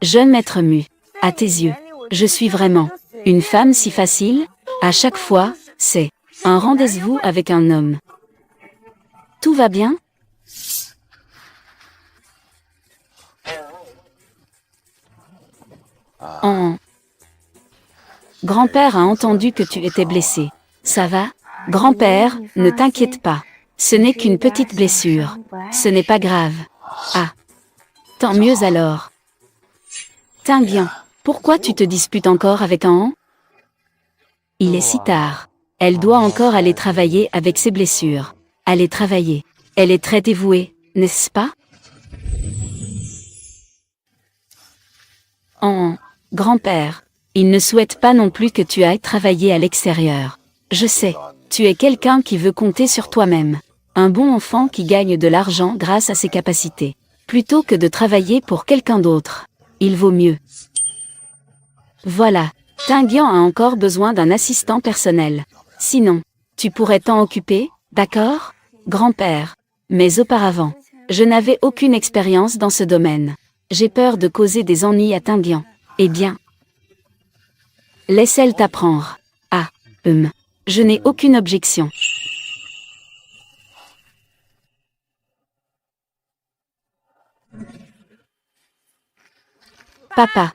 Jeune maître Mu, à tes yeux, je suis vraiment une femme si facile? À chaque fois, c'est un rendez-vous avec un homme. Tout va bien? Grand-père a entendu que tu étais blessé. Ça va? Grand-père, ne t'inquiète pas. Ce n'est qu'une petite blessure. Ce n'est pas grave. Ah. Tant mieux alors. Tingian, pourquoi tu te disputes encore avec An? Il est si tard. Elle doit encore aller travailler avec ses blessures. Aller travailler. Elle est très dévouée, n'est-ce pas? Grand-père, il ne souhaite pas non plus que tu ailles travailler à l'extérieur. Je sais, tu es quelqu'un qui veut compter sur toi-même. Un bon enfant qui gagne de l'argent grâce à ses capacités. Plutôt que de travailler pour quelqu'un d'autre. Il vaut mieux. Voilà, Tingian a encore besoin d'un assistant personnel. Sinon, tu pourrais t'en occuper, d'accord? Grand-père. Mais auparavant, je n'avais aucune expérience dans ce domaine. J'ai peur de causer des ennuis à Tingian. Eh bien, laisse-elle t'apprendre. Ah, je n'ai aucune objection. Papa.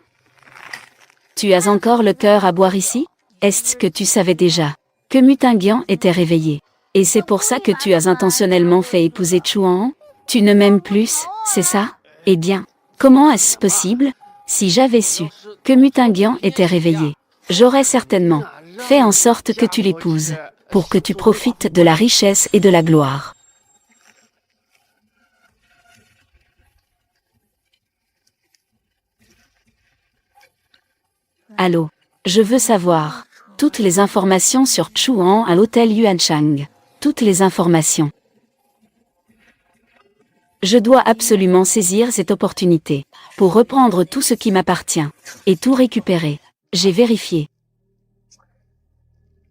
Tu as encore le cœur à boire ici? Est-ce que tu savais déjà que Mutingian était réveillé? Et c'est pour ça que tu as intentionnellement fait épouser Chuan? Tu ne m'aimes plus, c'est ça? Eh bien, comment est-ce possible? Si j'avais su que Mutingian était réveillé, j'aurais certainement fait en sorte que tu l'épouses, pour que tu profites de la richesse et de la gloire. Allô, je veux savoir toutes les informations sur Chuan à l'hôtel Yuanchang. Toutes les informations. Je dois absolument saisir cette opportunité pour reprendre tout ce qui m'appartient et tout récupérer. J'ai vérifié.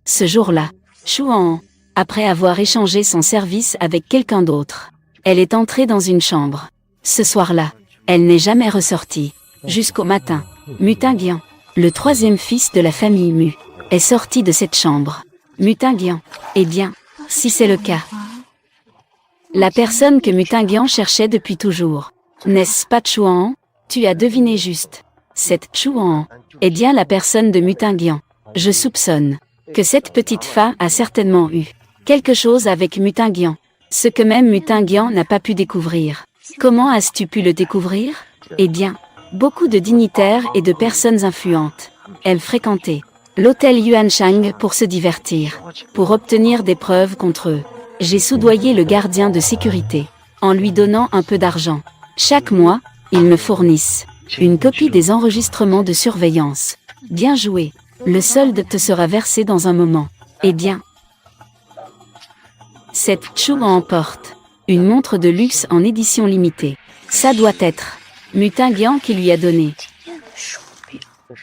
Ce jour-là, Chuan, après avoir échangé son service avec quelqu'un d'autre, elle est entrée dans une chambre. Ce soir-là, elle n'est jamais ressortie. Jusqu'au matin, Mutingian, le troisième fils de la famille Mu, est sorti de cette chambre. Mutingian, eh bien, si c'est le cas, La personne que Mutinguian cherchait depuis toujours. N'est-ce pas Chuan? Tu as deviné juste. Cette Chuan est bien la personne de Mutinguian. Je soupçonne que cette petite femme a certainement eu quelque chose avec Mutinguian. Ce que même Mutinguian n'a pas pu découvrir. Comment as-tu pu le découvrir? Eh bien, beaucoup de dignitaires et de personnes influentes aiment fréquenter l'hôtel Yuanchang pour se divertir, pour obtenir des preuves contre eux. J'ai soudoyé le gardien de sécurité en lui donnant un peu d'argent. Chaque mois, ils me fournissent une copie des enregistrements de surveillance. Bien joué. Le solde te sera versé dans un moment. Eh bien, cette Chou emporte une montre de luxe en édition limitée. Ça doit être Mutinguian qui lui a donné.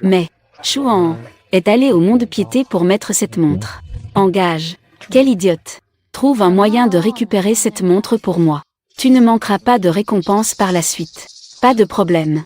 Mais Chuan est allé au mont-de-piété pour mettre cette montre. Engage. Quel idiote. Trouve un moyen de récupérer cette montre pour moi. Tu ne manqueras pas de récompense par la suite. Pas de problème.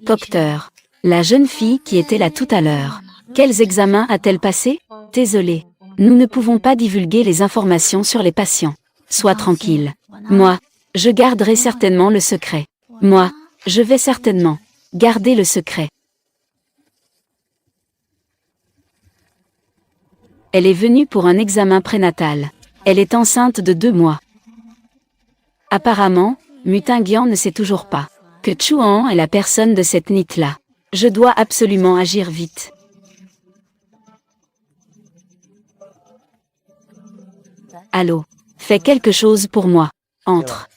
Docteur. La jeune fille qui était là tout à l'heure. Quels examens a-t-elle passé? Désolé. Nous ne pouvons pas divulguer les informations sur les patients. Sois tranquille. Moi, je garderai certainement le secret. Moi, je vais certainement garder le secret. Elle est venue pour un examen prénatal. Elle est enceinte de 2 mois. Apparemment, Mutinguian ne sait toujours pas que Chuan est la personne de cette NIT-là. Je dois absolument agir vite. Allô, fais quelque chose pour moi. Entre.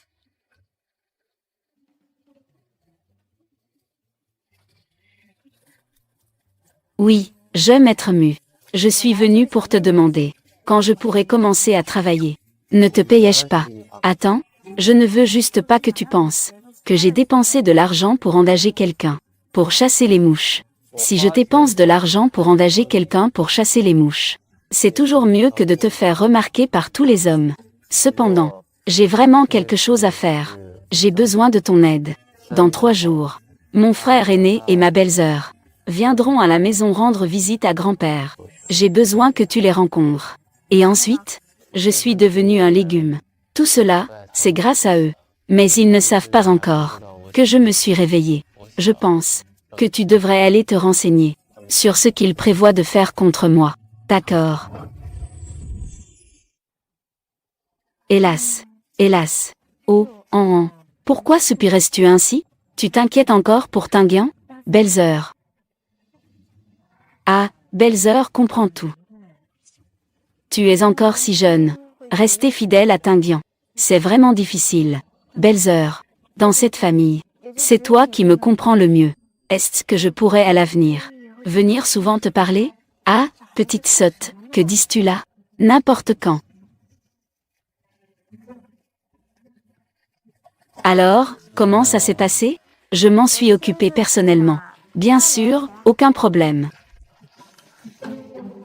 Oui, je maître Mu. Je suis venu pour te demander quand je pourrai commencer à travailler. Ne te payais-je pas? Attends, je ne veux juste pas que tu penses que j'ai dépensé de l'argent pour engager quelqu'un pour chasser les mouches. Si je dépense de l'argent pour engager quelqu'un pour chasser les mouches, c'est toujours mieux que de te faire remarquer par tous les hommes. Cependant, j'ai vraiment quelque chose à faire. J'ai besoin de ton aide. Dans 3 jours, mon frère aîné et ma belle-sœur viendront à la maison rendre visite à grand-père. J'ai besoin que tu les rencontres. Et ensuite, je suis devenu un légume. Tout cela, c'est grâce à eux. Mais ils ne savent pas encore que je me suis réveillé. Je pense que tu devrais aller te renseigner sur ce qu'ils prévoient de faire contre moi. D'accord. Hélas. Hélas. Oh, pourquoi soupirais-tu ainsi? Tu t'inquiètes encore pour Tinguian? Belle-sœur. Ah, belle-sœur comprend tout. Tu es encore si jeune. Rester fidèle à Tinguian. C'est vraiment difficile. Belle-sœur. Dans cette famille, c'est toi qui me comprends le mieux. Est-ce que je pourrais à l'avenir venir souvent te parler? Ah, petite sotte, que dis-tu là? N'importe quand. Alors, comment ça s'est passé? Je m'en suis occupée personnellement. Bien sûr, aucun problème.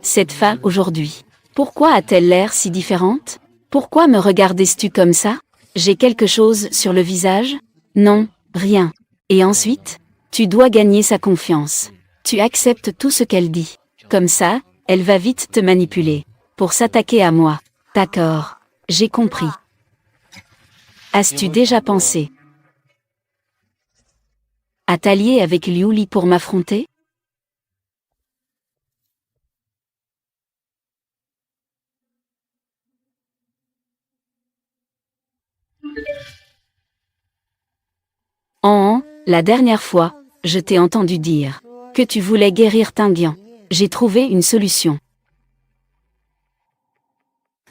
Cette femme aujourd'hui, pourquoi a-t-elle l'air si différente? Pourquoi me regardais-tu comme ça? J'ai quelque chose sur le visage? Non, rien. Et ensuite, tu dois gagner sa confiance. Tu acceptes tout ce qu'elle dit. Comme ça, elle va vite te manipuler pour s'attaquer à moi. D'accord, j'ai compris. As-tu déjà pensé à t'allier avec Liu Li pour m'affronter? La dernière fois, je t'ai entendu dire que tu voulais guérir Tinguian. J'ai trouvé une solution.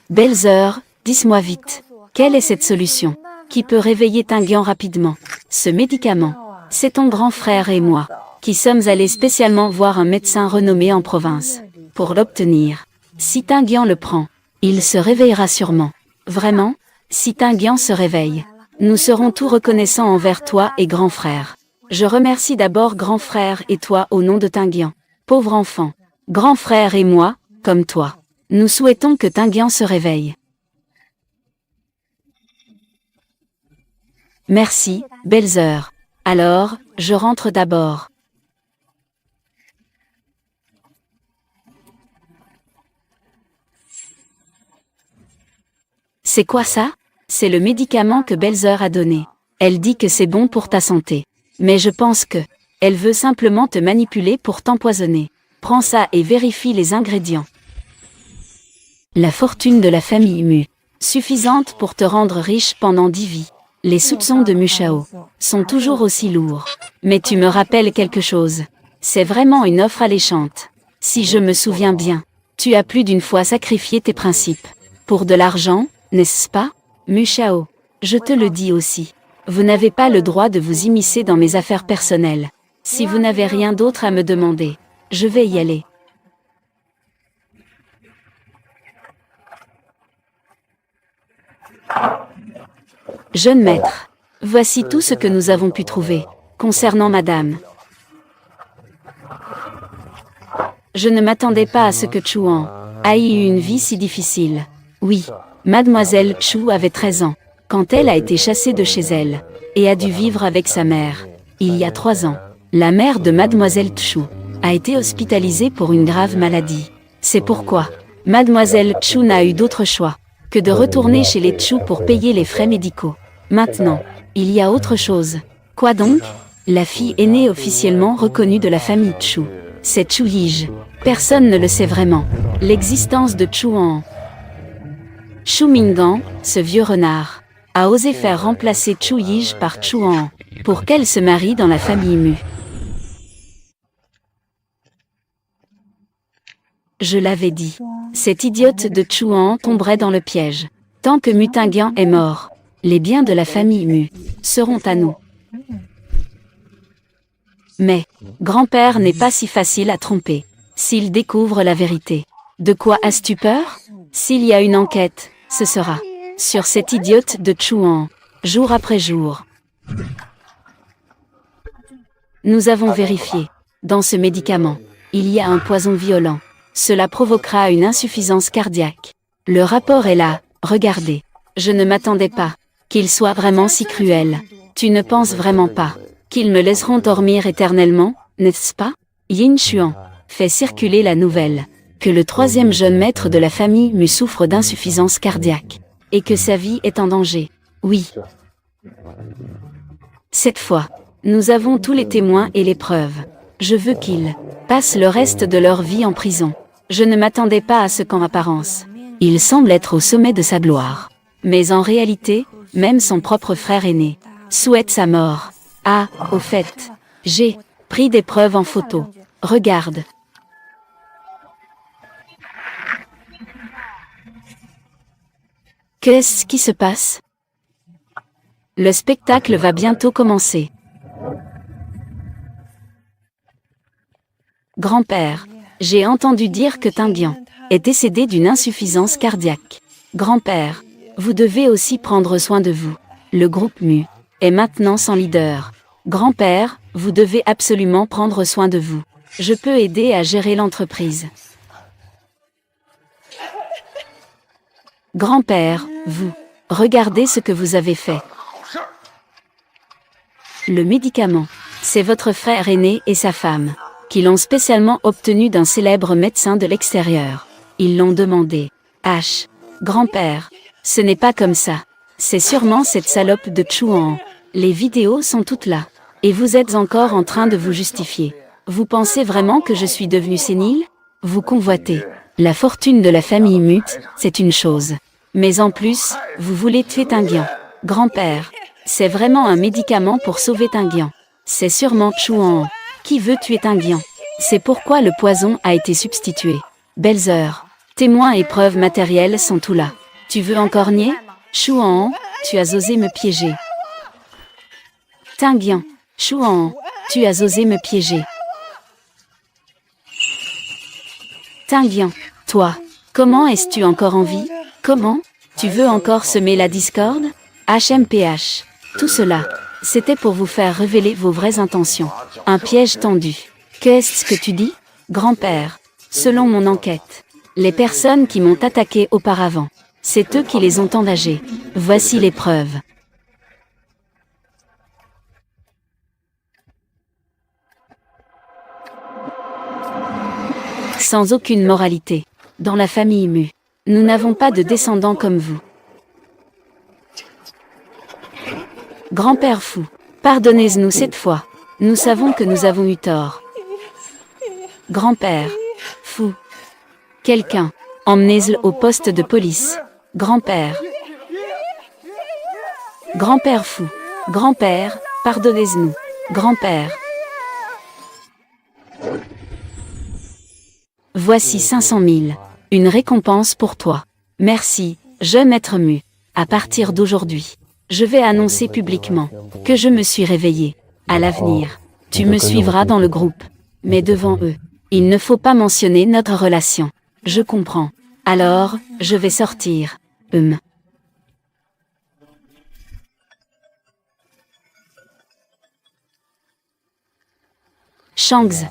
Belle-sœur, dis-moi vite, quelle est cette solution qui peut réveiller Tinguian rapidement? Ce médicament, c'est ton grand frère et moi qui sommes allés spécialement voir un médecin renommé en province pour l'obtenir. Si Tinguian le prend, il se réveillera sûrement. Vraiment, si Tinguian se réveille, nous serons tout reconnaissants envers toi et grand frère. Je remercie d'abord grand frère et toi au nom de Tinguian. Pauvre enfant, grand frère et moi, comme toi, nous souhaitons que Tinguian se réveille. Merci, Belzer. Alors, je rentre d'abord. C'est quoi ça? C'est le médicament que Belzer a donné. Elle dit que c'est bon pour ta santé. Mais je pense que elle veut simplement te manipuler pour t'empoisonner. Prends ça et vérifie les ingrédients. La fortune de la famille Mu. Suffisante pour te rendre riche pendant 10 vies. Les soupçons de Mushao sont toujours aussi lourds. Mais tu me rappelles quelque chose. C'est vraiment une offre alléchante. Si je me souviens bien, tu as plus d'une fois sacrifié tes principes. Pour de l'argent, n'est-ce pas? Mushao, je te le dis aussi. Vous n'avez pas le droit de vous immiscer dans mes affaires personnelles. Si vous n'avez rien d'autre à me demander, je vais y aller. Jeune maître, voici tout ce que nous avons pu trouver, concernant madame. Je ne m'attendais pas à ce que Chuan ait eu une vie si difficile. Oui, mademoiselle Chu avait 13 ans, quand elle a été chassée de chez elle, et a dû vivre avec sa mère. Il y a 3 ans, la mère de mademoiselle Chu a été hospitalisée pour une grave maladie. C'est pourquoi mademoiselle Chu n'a eu d'autre choix que de retourner chez les Chu pour payer les frais médicaux. Maintenant, il y a autre chose. Quoi donc? La fille aînée officiellement reconnue de la famille Chu. C'est Chu Yij. Personne ne le sait vraiment. L'existence de Chuan. Chu Mingan, ce vieux renard, a osé faire remplacer Chu Yij par Chuan, pour qu'elle se marie dans la famille Mu. Je l'avais dit. Cette idiote de Chuan tomberait dans le piège. Tant que Mutingian est mort, les biens de la famille Mu seront à nous. Mais, grand-père n'est pas si facile à tromper. S'il découvre la vérité. De quoi as-tu peur? S'il y a une enquête, ce sera sur cette idiote de Chuan, jour après jour. Nous avons vérifié. Dans ce médicament, il y a un poison violent. Cela provoquera une insuffisance cardiaque. Le rapport est là, regardez. Je ne m'attendais pas qu'il soit vraiment si cruel. Tu ne penses vraiment pas qu'ils me laisseront dormir éternellement, n'est-ce pas? Yin Xuan fait circuler la nouvelle que le 3e jeune maître de la famille Mu souffre d'insuffisance cardiaque et que sa vie est en danger. Oui. Cette fois, nous avons tous les témoins et les preuves. Je veux qu'ils passent le reste de leur vie en prison. Je ne m'attendais pas à ce qu'en apparence, il semble être au sommet de sa gloire. Mais en réalité, même son propre frère aîné souhaite sa mort. Ah, au fait, j'ai pris des preuves en photo. Regarde. Qu'est-ce qui se passe? Le spectacle va bientôt commencer. Grand-père, j'ai entendu dire que Tingian est décédé d'une insuffisance cardiaque. Grand-père, vous devez aussi prendre soin de vous. Le groupe Mu est maintenant sans leader. Grand-père, vous devez absolument prendre soin de vous. Je peux aider à gérer l'entreprise. Grand-père, vous, regardez ce que vous avez fait. Le médicament, c'est votre frère aîné et sa femme, qui l'ont spécialement obtenu d'un célèbre médecin de l'extérieur. Ils l'ont demandé. H. Grand-père, ce n'est pas comme ça. C'est sûrement cette salope de Chuan. Les vidéos sont toutes là. Et vous êtes encore en train de vous justifier. Vous pensez vraiment que je suis devenu sénile? Vous convoitez la fortune de la famille Mute, c'est une chose. Mais en plus, vous voulez tuer Tingian. Grand-père, c'est vraiment un médicament pour sauver Tingian. C'est sûrement Chuan qui veut tuer Tingian. C'est pourquoi le poison a été substitué. Belzer, témoins et preuves matérielles sont tout là. Tu veux encore nier? Chuan, tu as osé me piéger. Tingian, Chuan, tu as osé me piéger. Tingian, toi, comment es-tu encore en vie? Comment? Tu veux encore semer la discorde? HMPH. Tout cela, c'était pour vous faire révéler vos vraies intentions. Un piège tendu. Qu'est-ce que tu dis? Grand-père, selon mon enquête, les personnes qui m'ont attaqué auparavant, c'est eux qui les ont enragés. Voici les preuves. sans aucune moralité. Dans la famille Mu, nous n'avons pas de descendants comme vous. Grand-père fou, pardonnez-nous cette fois. Nous savons que nous avons eu tort. Grand-père fou. Quelqu'un, emmenez-le au poste de police. Grand-père. Grand-père fou. Grand-père, pardonnez-nous. Grand-père. Voici 500 000. Une récompense pour toi. Merci, jeune maître Mu. À partir d'aujourd'hui, je vais annoncer publiquement que je me suis réveillé. À l'avenir, tu me suivras dans le groupe. Mais devant eux, il ne faut pas mentionner notre relation. Je comprends. Alors, je vais sortir. Shangs.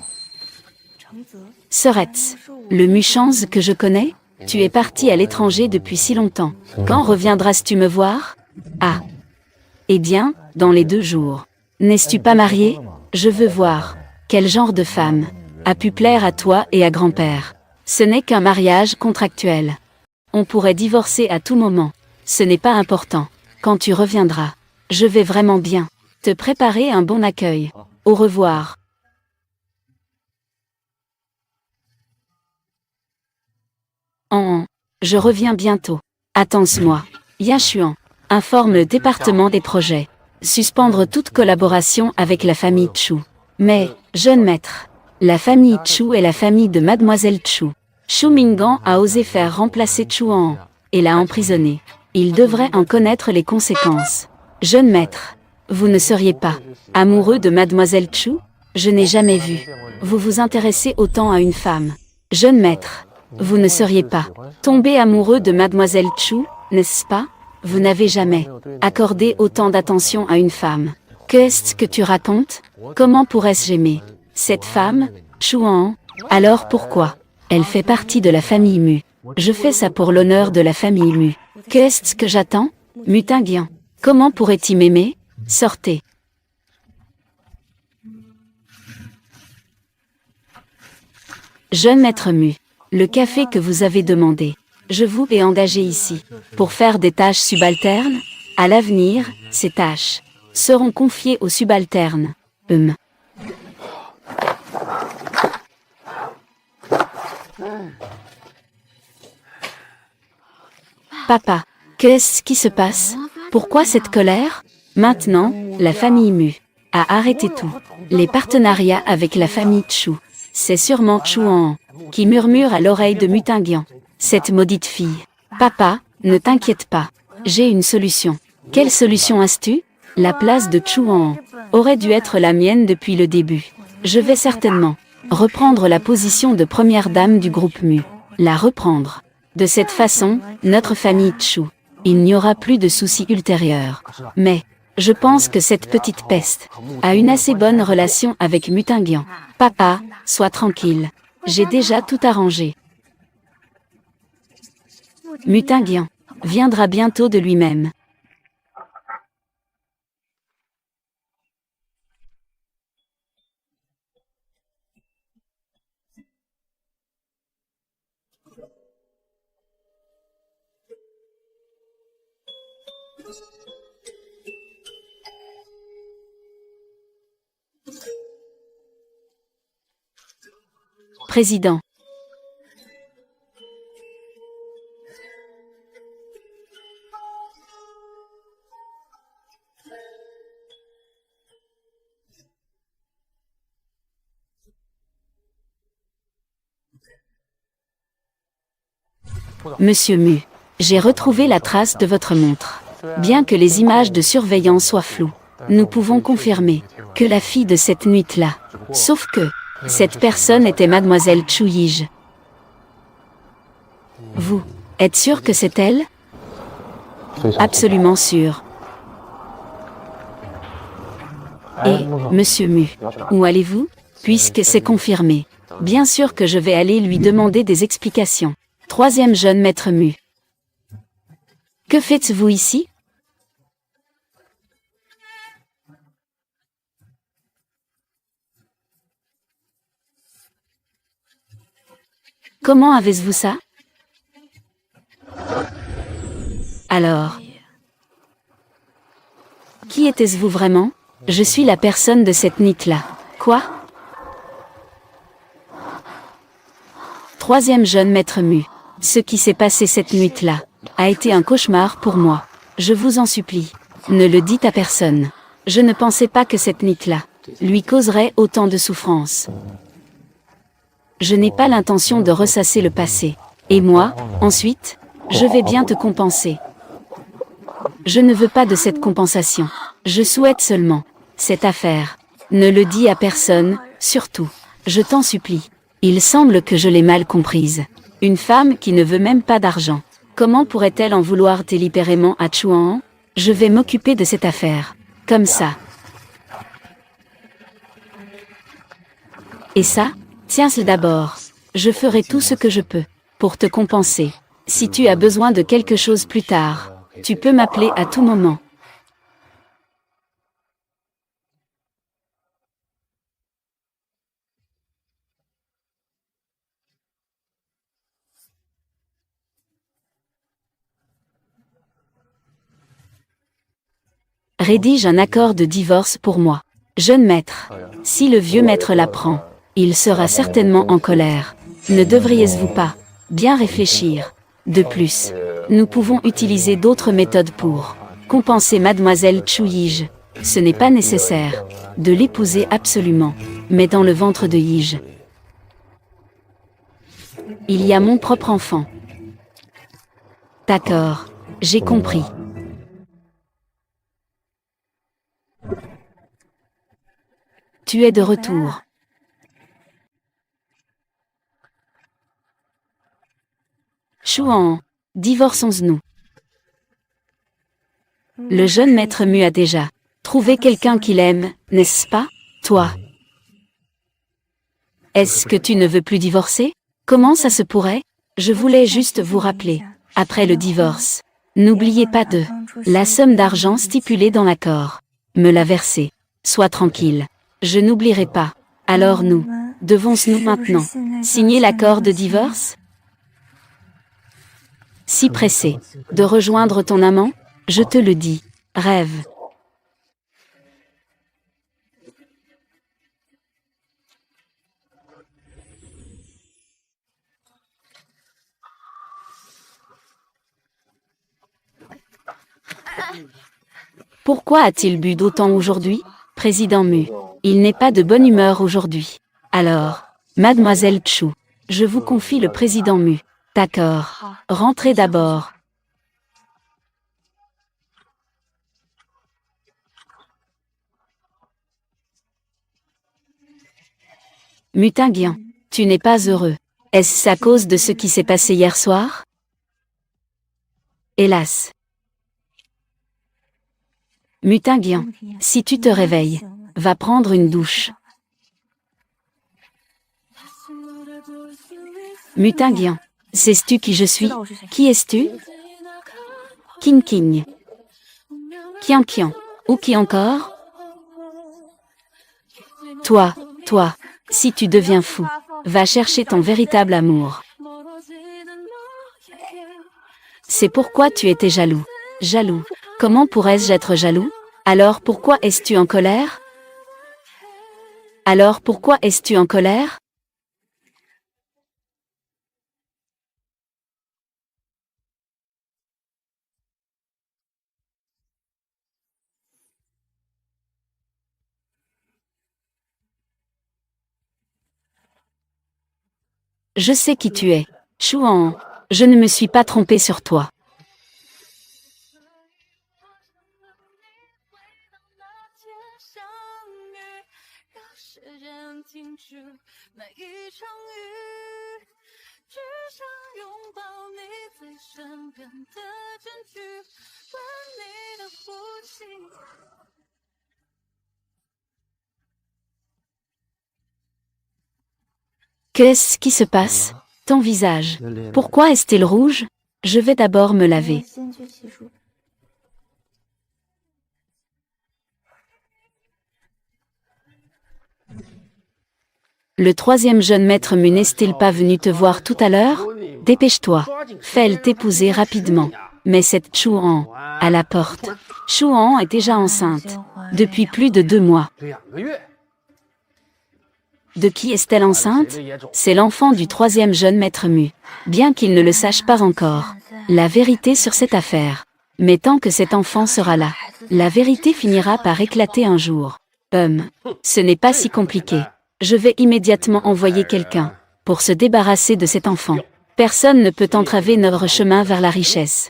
Serait-ce le Mu Shangs que je connais? Tu es parti à l'étranger depuis si longtemps. Quand reviendras-tu me voir? Ah. Eh bien, dans les 2 jours. N'es-tu pas marié? Je veux voir. Quel genre de femme a pu plaire à toi et à grand-père? Ce n'est qu'un mariage contractuel. On pourrait divorcer à tout moment. Ce n'est pas important. Quand tu reviendras, je vais vraiment bien te préparer un bon accueil. Au revoir. Je reviens bientôt. Attends-moi. Yashuan. Informe le département des projets. Suspendre toute collaboration avec la famille Chu. Mais, jeune maître, la famille Chu est la famille de Mademoiselle Chu. Shu Mingan a osé faire remplacer Chuan et l'a emprisonné. Il devrait en connaître les conséquences. Jeune maître, vous ne seriez pas amoureux de Mademoiselle Chu? Je n'ai jamais vu. Vous vous intéressez autant à une femme. Jeune maître, vous ne seriez pas tombé amoureux de Mademoiselle Chu, n'est-ce pas? Vous n'avez jamais accordé autant d'attention à une femme. Qu'est-ce que tu racontes? Comment pourrais-je aimer cette femme, Chuan? Alors pourquoi? Elle fait partie de la famille Mu. Je fais ça pour l'honneur de la famille Mu. Qu'est-ce que j'attends? Mutingian. Comment pourrait-il m'aimer? Sortez. Jeune maître Mu. Le café que vous avez demandé. Je vous ai engagé ici. Pour faire des tâches subalternes? À l'avenir, ces tâches seront confiées aux subalternes. Papa, qu'est-ce qui se passe? Pourquoi cette colère? Maintenant, la famille Mu a arrêté tout. Les partenariats avec la famille Chu. C'est sûrement Chuan qui murmure à l'oreille de Mutingian. Cette maudite fille. Papa, ne t'inquiète pas. J'ai une solution. Quelle solution as-tu? La place de Chuan aurait dû être la mienne depuis le début. Je vais certainement reprendre la position de première dame du groupe Mu. La reprendre. De cette façon, notre famille Chu. Il n'y aura plus de soucis ultérieurs. Mais, je pense que cette petite peste a une assez bonne relation avec Mutingian. Papa, sois tranquille. J'ai déjà tout arrangé. Mutingian viendra bientôt de lui-même. Président. Monsieur Mu, j'ai retrouvé la trace de votre montre. Bien que les images de surveillance soient floues, nous pouvons confirmer que la fille de cette nuit-là, sauf que, cette personne était Mademoiselle Chu Yij. Vous êtes sûr que c'est elle? Absolument sûr. Et, Monsieur Mu, où allez-vous? Puisque c'est confirmé. Bien sûr que je vais aller lui demander des explications. Troisième jeune maître Mu. Que faites-vous ici? Comment avez-vous ça? Alors, qui était-vous vraiment? Je suis la personne de cette nuit-là. Quoi? Troisième jeune maître mu. Ce qui s'est passé cette nuit-là a été un cauchemar pour moi. Je vous en supplie. Ne le dites à personne. Je ne pensais pas que cette nuit-là lui causerait autant de souffrance. Je n'ai pas l'intention de ressasser le passé. Et moi, ensuite, je vais bien te compenser. Je ne veux pas de cette compensation. Je souhaite seulement cette affaire. Ne le dis à personne, surtout. Je t'en supplie. Il semble que je l'ai mal comprise. Une femme qui ne veut même pas d'argent. Comment pourrait-elle en vouloir délibérément à Chuan? Je vais m'occuper de cette affaire. Comme ça. Et ça? Tiens-le d'abord. Je ferai tout ce que je peux pour te compenser. Si tu as besoin de quelque chose plus tard, tu peux m'appeler à tout moment. Rédige un accord de divorce pour moi. Jeune maître. Si le vieux maître l'apprend, il sera certainement en colère. Ne devriez-vous pas bien réfléchir? De plus, nous pouvons utiliser d'autres méthodes pour compenser mademoiselle Chu Yige. Ce n'est pas nécessaire de l'épouser absolument, mais dans le ventre de Yige, il y a mon propre enfant. D'accord, j'ai compris. Tu es de retour. Chuan, divorçons-nous. Le jeune maître mu a déjà trouvé quelqu'un qu'il aime, n'est-ce pas? Toi. Est-ce que tu ne veux plus divorcer? Comment ça se pourrait? Je voulais juste vous rappeler, après le divorce, n'oubliez pas de la somme d'argent stipulée dans l'accord. Me la verser. Sois tranquille. Je n'oublierai pas. Alors nous devons-nous maintenant signer l'accord de divorce? Si pressé de rejoindre ton amant? Je te le dis, rêve. Pourquoi a-t-il bu d'autant aujourd'hui? Président Mu. Il n'est pas de bonne humeur aujourd'hui. Alors, mademoiselle Chu, je vous confie le président Mu. D'accord. Rentrez d'abord. Mutinguian, tu n'es pas heureux. Est-ce à cause de ce qui s'est passé hier soir? Hélas. Mutinguian, si tu te réveilles, va prendre une douche. Mutinguian, sais-tu qui je suis? Qui es-tu? King King. Kian Kian. Ou qui encore? Toi, si tu deviens fou, va chercher ton véritable amour. C'est pourquoi tu étais jaloux. Jaloux. Comment pourrais-je être jaloux? Alors pourquoi es-tu en colère? Alors pourquoi es-tu en colère? Je sais qui tu es. Chuan, je ne me suis pas trompée sur toi. Qu'est-ce qui se passe? Ton visage. Pourquoi est-il rouge? Je vais d'abord me laver. Le troisième jeune maître Mu n'est-il pas venu te voir tout à l'heure? Dépêche-toi. Fais-le t'épouser rapidement. Mais cette Chouan, à la porte. Chouan est déjà enceinte. Depuis plus de 2 mois. De qui est-elle enceinte? C'est l'enfant du troisième jeune maître Mu. Bien qu'il ne le sache pas encore. La vérité sur cette affaire. Mais tant que cet enfant sera là, la vérité finira par éclater un jour. Ce n'est pas si compliqué. Je vais immédiatement envoyer quelqu'un pour se débarrasser de cet enfant. Personne ne peut entraver notre chemin vers la richesse.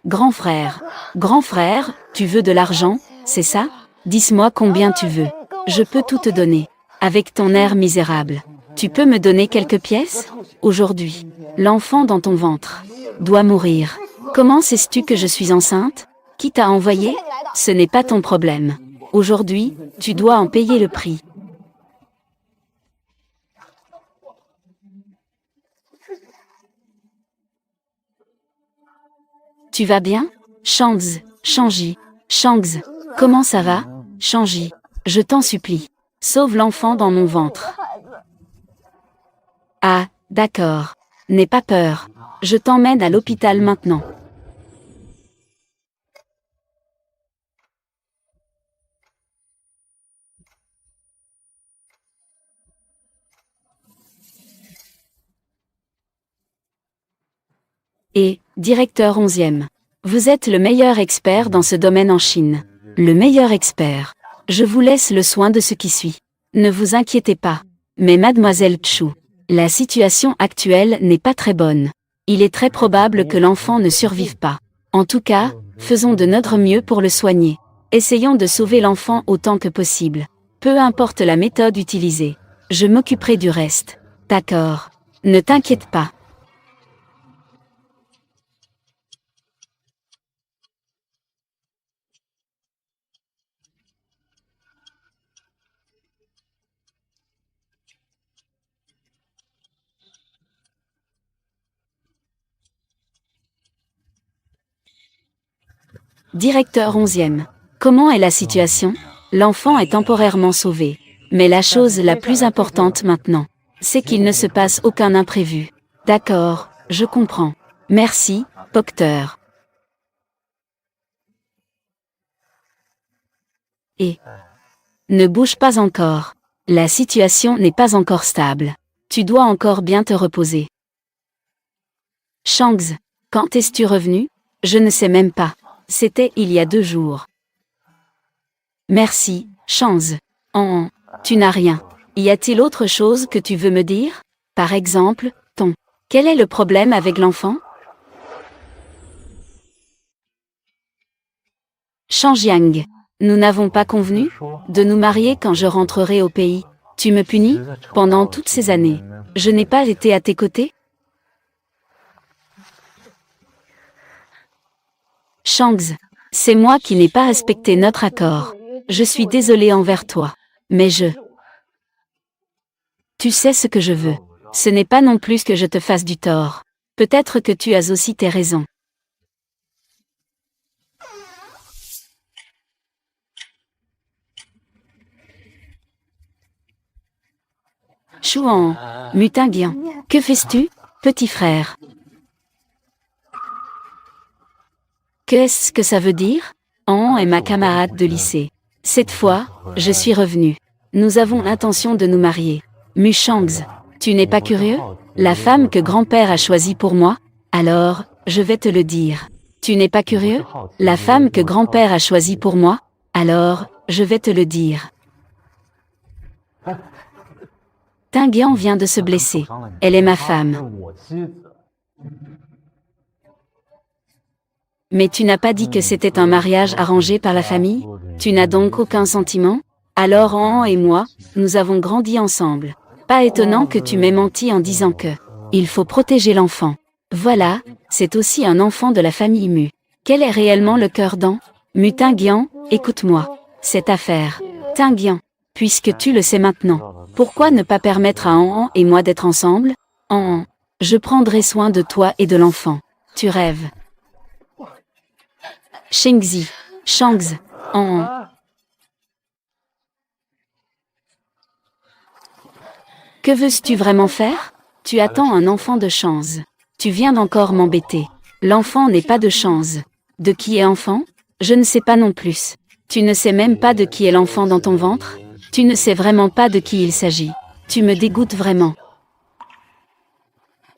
Grand frère, tu veux de l'argent, c'est ça? Dis-moi combien tu veux. Je peux tout te donner. Avec ton air misérable. Tu peux me donner quelques pièces? Aujourd'hui, l'enfant dans ton ventre doit mourir. Comment sais-tu que je suis enceinte? Qui t'a envoyé? Ce n'est pas ton problème. Aujourd'hui, tu dois en payer le prix. Tu vas bien? Shangs, comment ça va? Shangi, je t'en supplie. Sauve l'enfant dans mon ventre. Ah, d'accord. N'aie pas peur. Je t'emmène à l'hôpital maintenant. Et, directeur 11e. Vous êtes le meilleur expert dans ce domaine en Chine. Le meilleur expert. Je vous laisse le soin de ce qui suit. Ne vous inquiétez pas. Mais mademoiselle Chu, la situation actuelle n'est pas très bonne. Il est très probable que l'enfant ne survive pas. En tout cas, faisons de notre mieux pour le soigner. Essayons de sauver l'enfant autant que possible. Peu importe la méthode utilisée. Je m'occuperai du reste. D'accord. Ne t'inquiète pas. Directeur 11e. Comment est la situation? L'enfant est temporairement sauvé. Mais la chose la plus importante maintenant, c'est qu'il ne se passe aucun imprévu. D'accord, je comprends. Merci, docteur. Et ne bouge pas encore. La situation n'est pas encore stable. Tu dois encore bien te reposer. Shangs, quand es-tu revenu? Je ne sais même pas. C'était il y a 2 jours. Merci, Shangs. Tu n'as rien. Y a-t-il autre chose que tu veux me dire? Par exemple, quel est le problème avec l'enfant? Shangjiang, nous n'avons pas convenu de nous marier quand je rentrerai au pays. Tu me punis? Pendant toutes ces années, je n'ai pas été à tes côtés? Shangs, c'est moi qui n'ai pas respecté notre accord. Je suis désolé envers toi. Mais tu sais ce que je veux. Ce n'est pas non plus que je te fasse du tort. Peut-être que tu as aussi tes raisons. Chouan, Mutinguian, que fais-tu, petit frère? Qu'est-ce que ça veut dire? An est ma camarade de lycée. Cette fois, je suis revenu. Nous avons l'intention de nous marier. Mu Shangs, tu n'es pas curieux? La femme que grand-père a choisie pour moi? Alors, je vais te le dire. Tu n'es pas curieux? La femme que grand-père a choisie pour moi? Alors, je vais te le dire. Tinguian vient de se blesser. Elle est ma femme. Mais tu n'as pas dit que c'était un mariage arrangé par la famille? Tu n'as donc aucun sentiment? Alors An et moi, nous avons grandi ensemble. Pas étonnant que tu m'aies menti en disant que il faut protéger l'enfant. Voilà, c'est aussi un enfant de la famille Mu. Quel est réellement le cœur d'An? Mu Tinguian, écoute-moi. Cette affaire. Tinguian, Puisque tu le sais maintenant, pourquoi ne pas permettre à An et moi d'être ensemble? An, je prendrai soin de toi et de l'enfant. Tu rêves. Shengzi, Shangz, An. Que veux-tu vraiment faire? Tu attends un enfant de Shangz. Tu viens d'encore m'embêter. L'enfant n'est pas de Shangz. De qui est enfant? Je ne sais pas non plus. Tu ne sais même pas de qui est l'enfant dans ton ventre? Tu ne sais vraiment pas de qui il s'agit. Tu me dégoûtes vraiment.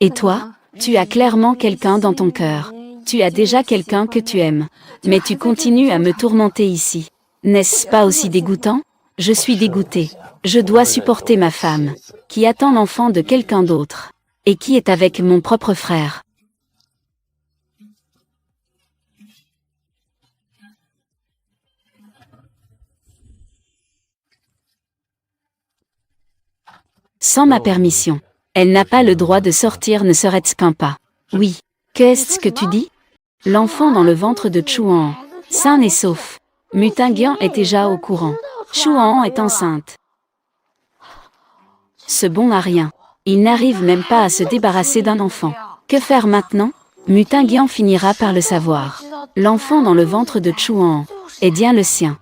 Et toi? Tu as clairement quelqu'un dans ton cœur. Tu as déjà quelqu'un que tu aimes. Mais tu continues à me tourmenter ici. N'est-ce pas aussi dégoûtant? Je suis dégoûtée. Je dois supporter ma femme, qui attend l'enfant de quelqu'un d'autre, et qui est avec mon propre frère. Sans ma permission. Elle n'a pas le droit de sortir ne serait-ce qu'un pas. Oui. Qu'est-ce que tu dis? L'enfant dans le ventre de Chuan, sain et sauf. Mutingian est déjà au courant. Chuan est enceinte. Ce bon à rien. Il n'arrive même pas à se débarrasser d'un enfant. Que faire maintenant? Mutingian finira par le savoir. L'enfant dans le ventre de Chuan est bien le sien.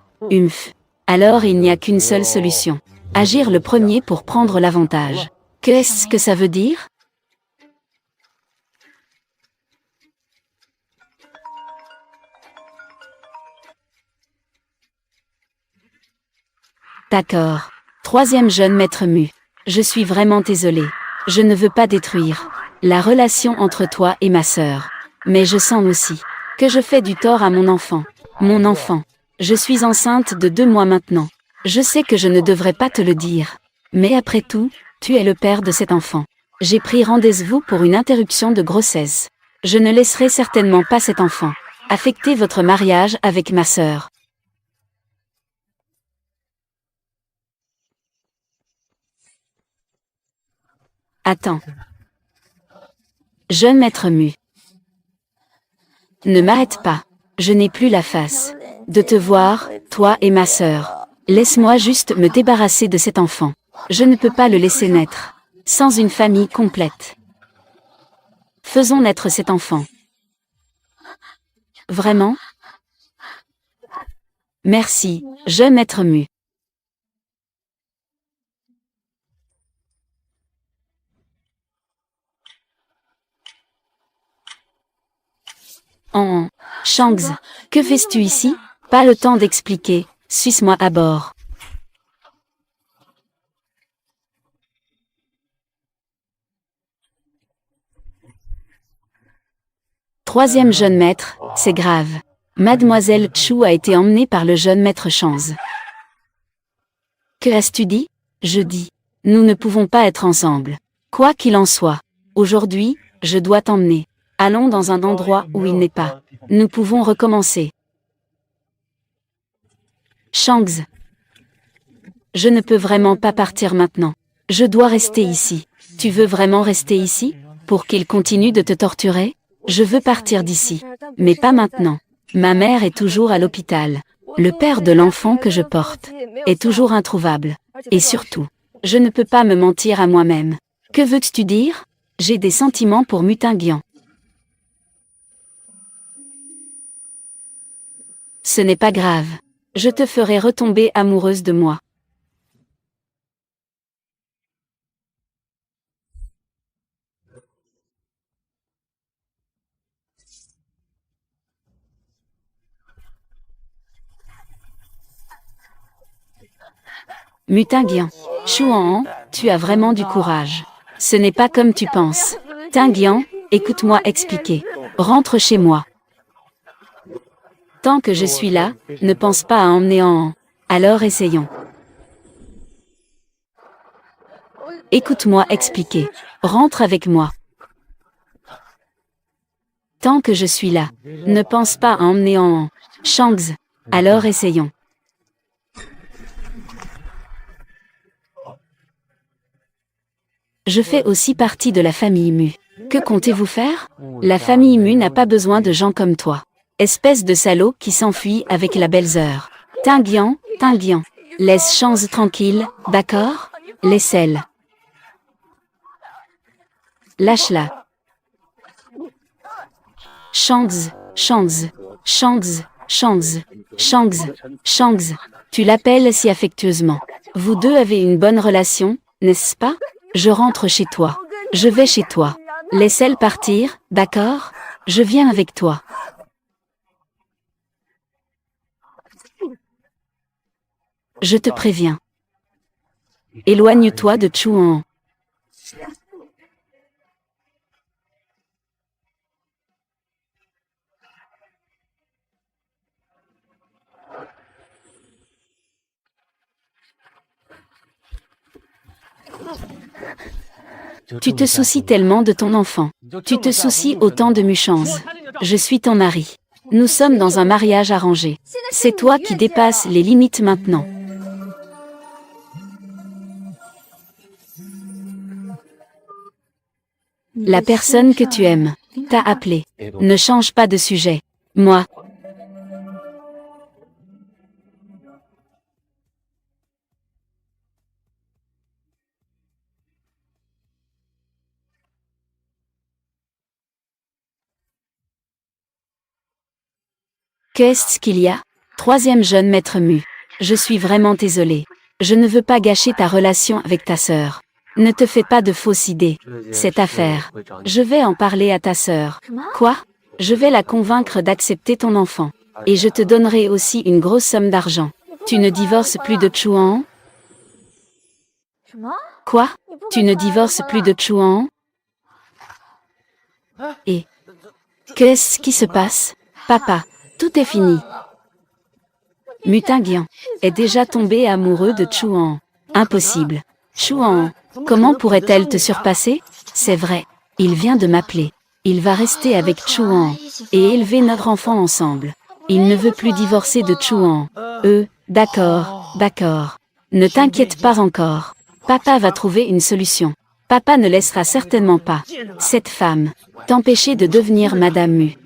Alors il n'y a qu'une seule solution. Agir le premier pour prendre l'avantage. Qu'est-ce que ça veut dire? D'accord. Troisième jeune maître Mu. Je suis vraiment désolée. Je ne veux pas détruire la relation entre toi et ma sœur. Mais je sens aussi que je fais du tort à mon enfant. Mon enfant. Je suis enceinte de 2 mois maintenant. Je sais que je ne devrais pas te le dire. Mais après tout, tu es le père de cet enfant. J'ai pris rendez-vous pour une interruption de grossesse. Je ne laisserai certainement pas cet enfant affecter votre mariage avec ma sœur. Attends. Jeune maître Mu. Ne m'arrête pas. Je n'ai plus la face de te voir, toi et ma sœur. Laisse-moi juste me débarrasser de cet enfant. Je ne peux pas le laisser naître sans une famille complète. Faisons naître cet enfant. Vraiment? Merci, jeune maître Mu. En Shangz, que fais-tu ici? Pas le temps d'expliquer, suis-moi à bord. Troisième jeune maître, c'est grave. Mademoiselle Chu a été emmenée par le jeune maître Shangz. Que as-tu dit? Je dis. Nous ne pouvons pas être ensemble. Quoi qu'il en soit. Aujourd'hui, je dois t'emmener. Allons dans un endroit où il n'est pas. Nous pouvons recommencer. Shangz. Je ne peux vraiment pas partir maintenant. Je dois rester ici. Tu veux vraiment rester ici? Pour qu'il continue de te torturer? Je veux partir d'ici. Mais pas maintenant. Ma mère est toujours à l'hôpital. Le père de l'enfant que je porte est toujours introuvable. Et surtout, je ne peux pas me mentir à moi-même. Que veux-tu dire? J'ai des sentiments pour Mutingian. Ce n'est pas grave. Je te ferai retomber amoureuse de moi. Mutingian. Chuan, tu as vraiment du courage. Ce n'est pas comme tu penses. Tingian, écoute-moi expliquer. Rentre chez moi. Tant que je suis là, ne pense pas à emmener en. Alors essayons. Écoute-moi expliquer. Rentre avec moi. Tant que je suis là, ne pense pas à emmener en. Shangz. Alors essayons. Je fais aussi partie de la famille Mu. Que comptez-vous faire? La famille Mu n'a pas besoin de gens comme toi. Espèce de salaud qui s'enfuit avec la belle-sœur. Tingian, Tingian. Laisse Chang's tranquille, d'accord? Laisse-elle. Lâche-la. Chang's, Chang's, Chang's, Chang's, Chang's, Chang's. Tu l'appelles si affectueusement. Vous deux avez une bonne relation, n'est-ce pas? Je rentre chez toi. Je vais chez toi. Laisse-elle partir, d'accord? Je viens avec toi. Je te préviens. Éloigne-toi de Chuan. Tu te soucies tellement de ton enfant. Tu te soucies autant de Muchang's. Je suis ton mari. Nous sommes dans un mariage arrangé. C'est toi qui dépasses les limites maintenant. La personne que tu aimes t'a appelé. Ne change pas de sujet. Moi. Qu'est-ce qu'il y a? Troisième jeune maître mu. Je suis vraiment désolé. Je ne veux pas gâcher ta relation avec ta sœur. Ne te fais pas de fausses idées. Cette affaire. Je vais en parler à ta sœur. Quoi? Je vais la convaincre d'accepter ton enfant. Et je te donnerai aussi une grosse somme d'argent. Tu ne divorces plus de Chuan? Quoi? Tu ne divorces plus de Chuan? Et qu'est-ce qui se passe? Papa, tout est fini. Mutingian est déjà tombé amoureux de Chuan. Impossible. Chuan, comment pourrait-elle te surpasser? C'est vrai. Il vient de m'appeler. Il va rester avec Chuan et élever notre enfant ensemble. Il ne veut plus divorcer de Chuan. D'accord, d'accord. Ne t'inquiète pas encore. Papa va trouver une solution. Papa ne laissera certainement pas cette femme t'empêcher de devenir Madame Mu.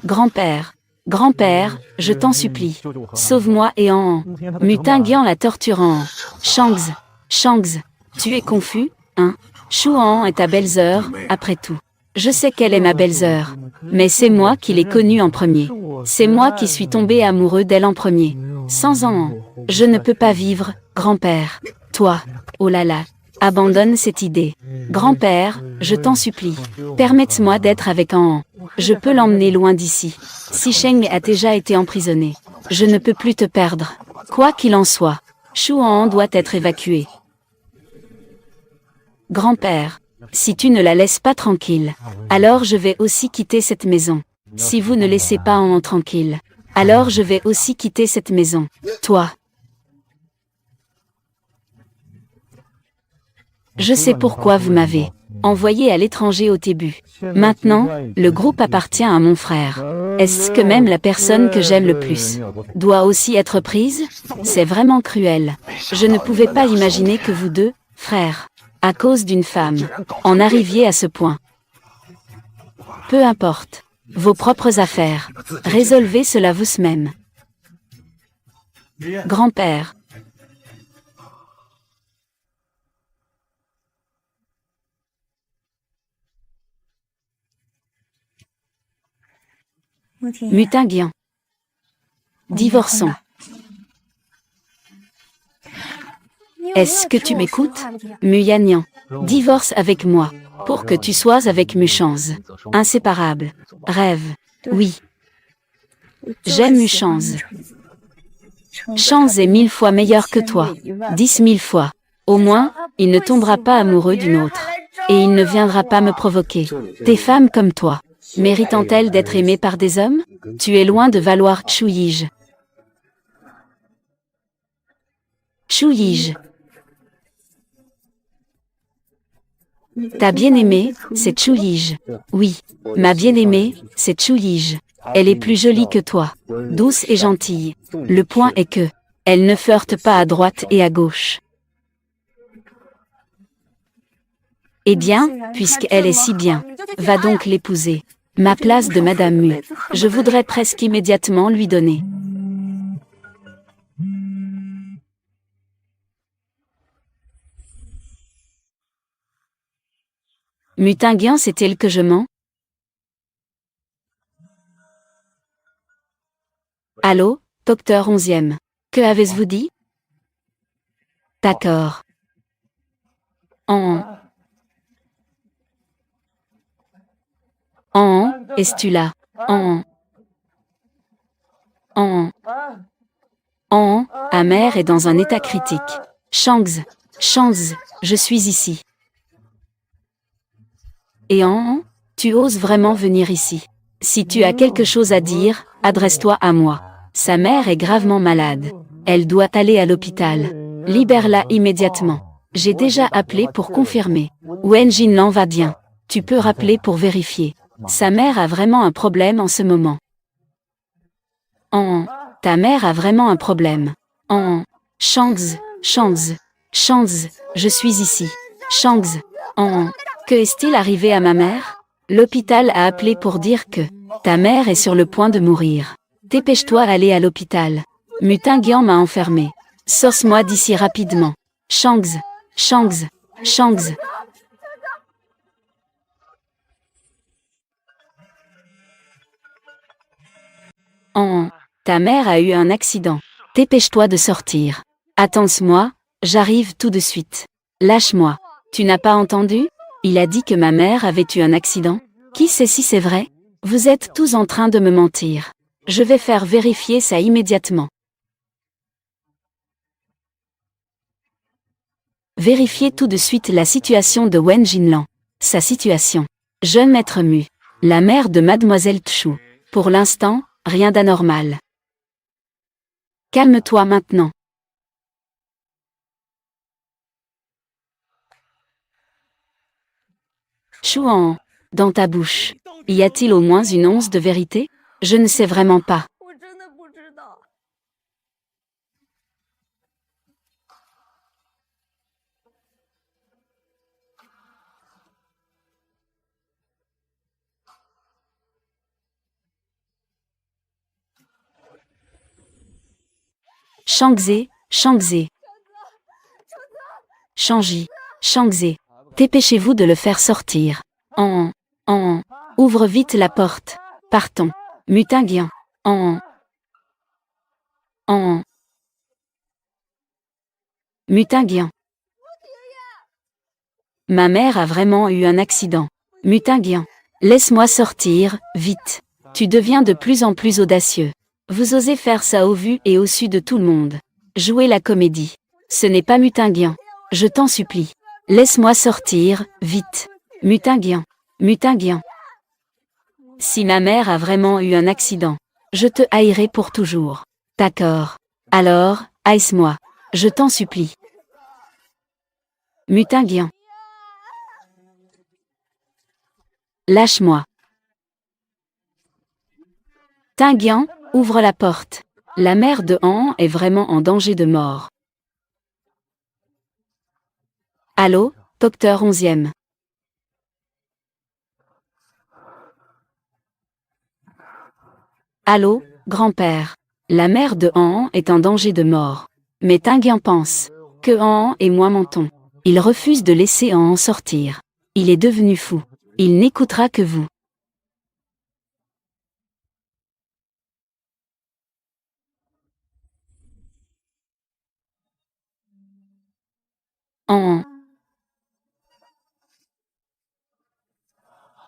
Grand-père, grand-père, je t'en supplie, sauve-moi et en Mutingian la torturant. Chang's, Chang's, tu es confus, hein? Chuan est ta belle-sœur, après tout. Je sais qu'elle est ma belle-sœur, mais c'est moi qui l'ai connue en premier. C'est moi qui suis tombé amoureux d'elle en premier. Sans en, je ne peux pas vivre, grand-père. Toi, oh là là, abandonne cette idée. Grand-père, je t'en supplie, permette-moi d'être avec An. Je peux l'emmener loin d'ici. Si Sheng a déjà été emprisonné, je ne peux plus te perdre. Quoi qu'il en soit, Chuan doit être évacué. Grand-père, si tu ne la laisses pas tranquille, alors je vais aussi quitter cette maison. Si vous ne laissez pas An tranquille, alors je vais aussi quitter cette maison. Toi. Je sais pourquoi vous m'avez envoyé à l'étranger au début. Maintenant, le groupe appartient à mon frère. Est-ce que même la personne que j'aime le plus doit aussi être prise? C'est vraiment cruel. Je ne pouvais pas imaginer que vous deux, frères, à cause d'une femme, en arriviez à ce point. Peu importe. Vos propres affaires. Résolvez cela vous-même. Grand-père. Mutingian. Divorçons. Est-ce que tu m'écoutes? Muyannian. Divorce avec moi, pour que tu sois avec Muchang's. Inséparables. Rêve. Oui. J'aime Muchang's. Chang's est 1000 fois meilleur que toi. 10 000 fois. Au moins, il ne tombera pas amoureux d'une autre. Et il ne viendra pas me provoquer. Des femmes comme toi, méritant-elles d'être aimées par des hommes? Tu es loin de valoir Chuyij. Chuyij. Ta bien-aimée, c'est Chuyij. Oui, ma bien-aimée, c'est Chuyij. Elle est plus jolie que toi, douce et gentille. Le point est que, elle ne flirte pas à droite et à gauche. Eh bien, puisqu'elle est si bien, va donc l'épouser. Ma place de Madame Mu. Je voudrais presque immédiatement lui donner. Mutinguian sait-il que je mens? Allô, docteur 11e. Que avez-vous dit? D'accord. Es-tu là? Amer est dans un état critique. Shangs, je suis ici. Et tu oses vraiment venir ici. Si tu as quelque chose à dire, adresse-toi à moi. Sa mère est gravement malade. Elle doit aller à l'hôpital. Libère-la immédiatement. J'ai déjà appelé pour confirmer. Wen Jinlan va bien. Tu peux rappeler pour vérifier. Sa mère a vraiment un problème en ce moment. Ta mère a vraiment un problème. Shangs, je suis ici. Shangs, que est-il arrivé à ma mère? L'hôpital a appelé pour dire que ta mère est sur le point de mourir. Dépêche-toi d'aller à l'hôpital. Mutinguian m'a enfermé. Sors-moi d'ici rapidement. Shangs. Ta mère a eu un accident. Dépêche-toi de sortir. Attends-moi, j'arrive tout de suite. Lâche-moi. Tu n'as pas entendu? Il a dit que ma mère avait eu un accident. Qui sait si c'est vrai? Vous êtes tous en train de me mentir. Je vais faire vérifier ça immédiatement. Vérifiez tout de suite la situation de Wen Jinlan. Sa situation. Jeune maître Mu. La mère de Mademoiselle Tchou. Pour l'instant, rien d'anormal. Calme-toi maintenant. Chouan, dans ta bouche, y a-t-il au moins une once de vérité? Je ne sais vraiment pas. Shangzé. Shangzé. Dépêchez-vous de le faire sortir. Ouvre vite la porte. Partons. Mutinguian. Mutinguian. Ma mère a vraiment eu un accident. Mutinguian. Laisse-moi sortir, vite. Tu deviens de plus en plus audacieux. Vous osez faire ça au vu et au su de tout le monde. Jouez la comédie. Ce n'est pas Mutinguian. Je t'en supplie. Laisse-moi sortir, vite. Mutinguian. Si ma mère a vraiment eu un accident, je te haïrai pour toujours. D'accord. Alors, haïs-moi. Je t'en supplie. Mutinguian. Lâche-moi. Tinguian, ouvre la porte. La mère de Han est vraiment en danger de mort. Allô, docteur 11e. Allô, grand-père. La mère de Han est en danger de mort. Mais Tinguian pense que Han et moi mentons. Il refuse de laisser Han sortir. Il est devenu fou. Il n'écoutera que vous.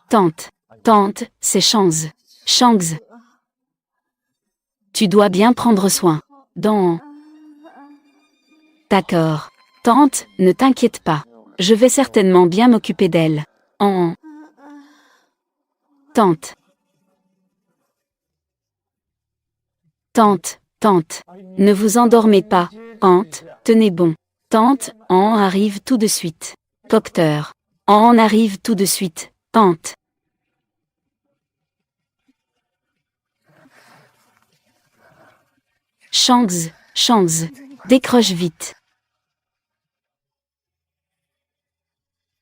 Tante, c'est Shangs. Tu dois bien prendre soin. D'accord. Tante, ne t'inquiète pas. Je vais certainement bien m'occuper d'elle. Tante. Ne vous endormez pas. Tante, tenez bon. Tante, Han arrive tout de suite. Docteur. Han arrive tout de suite. Tante. Shangs, décroche vite.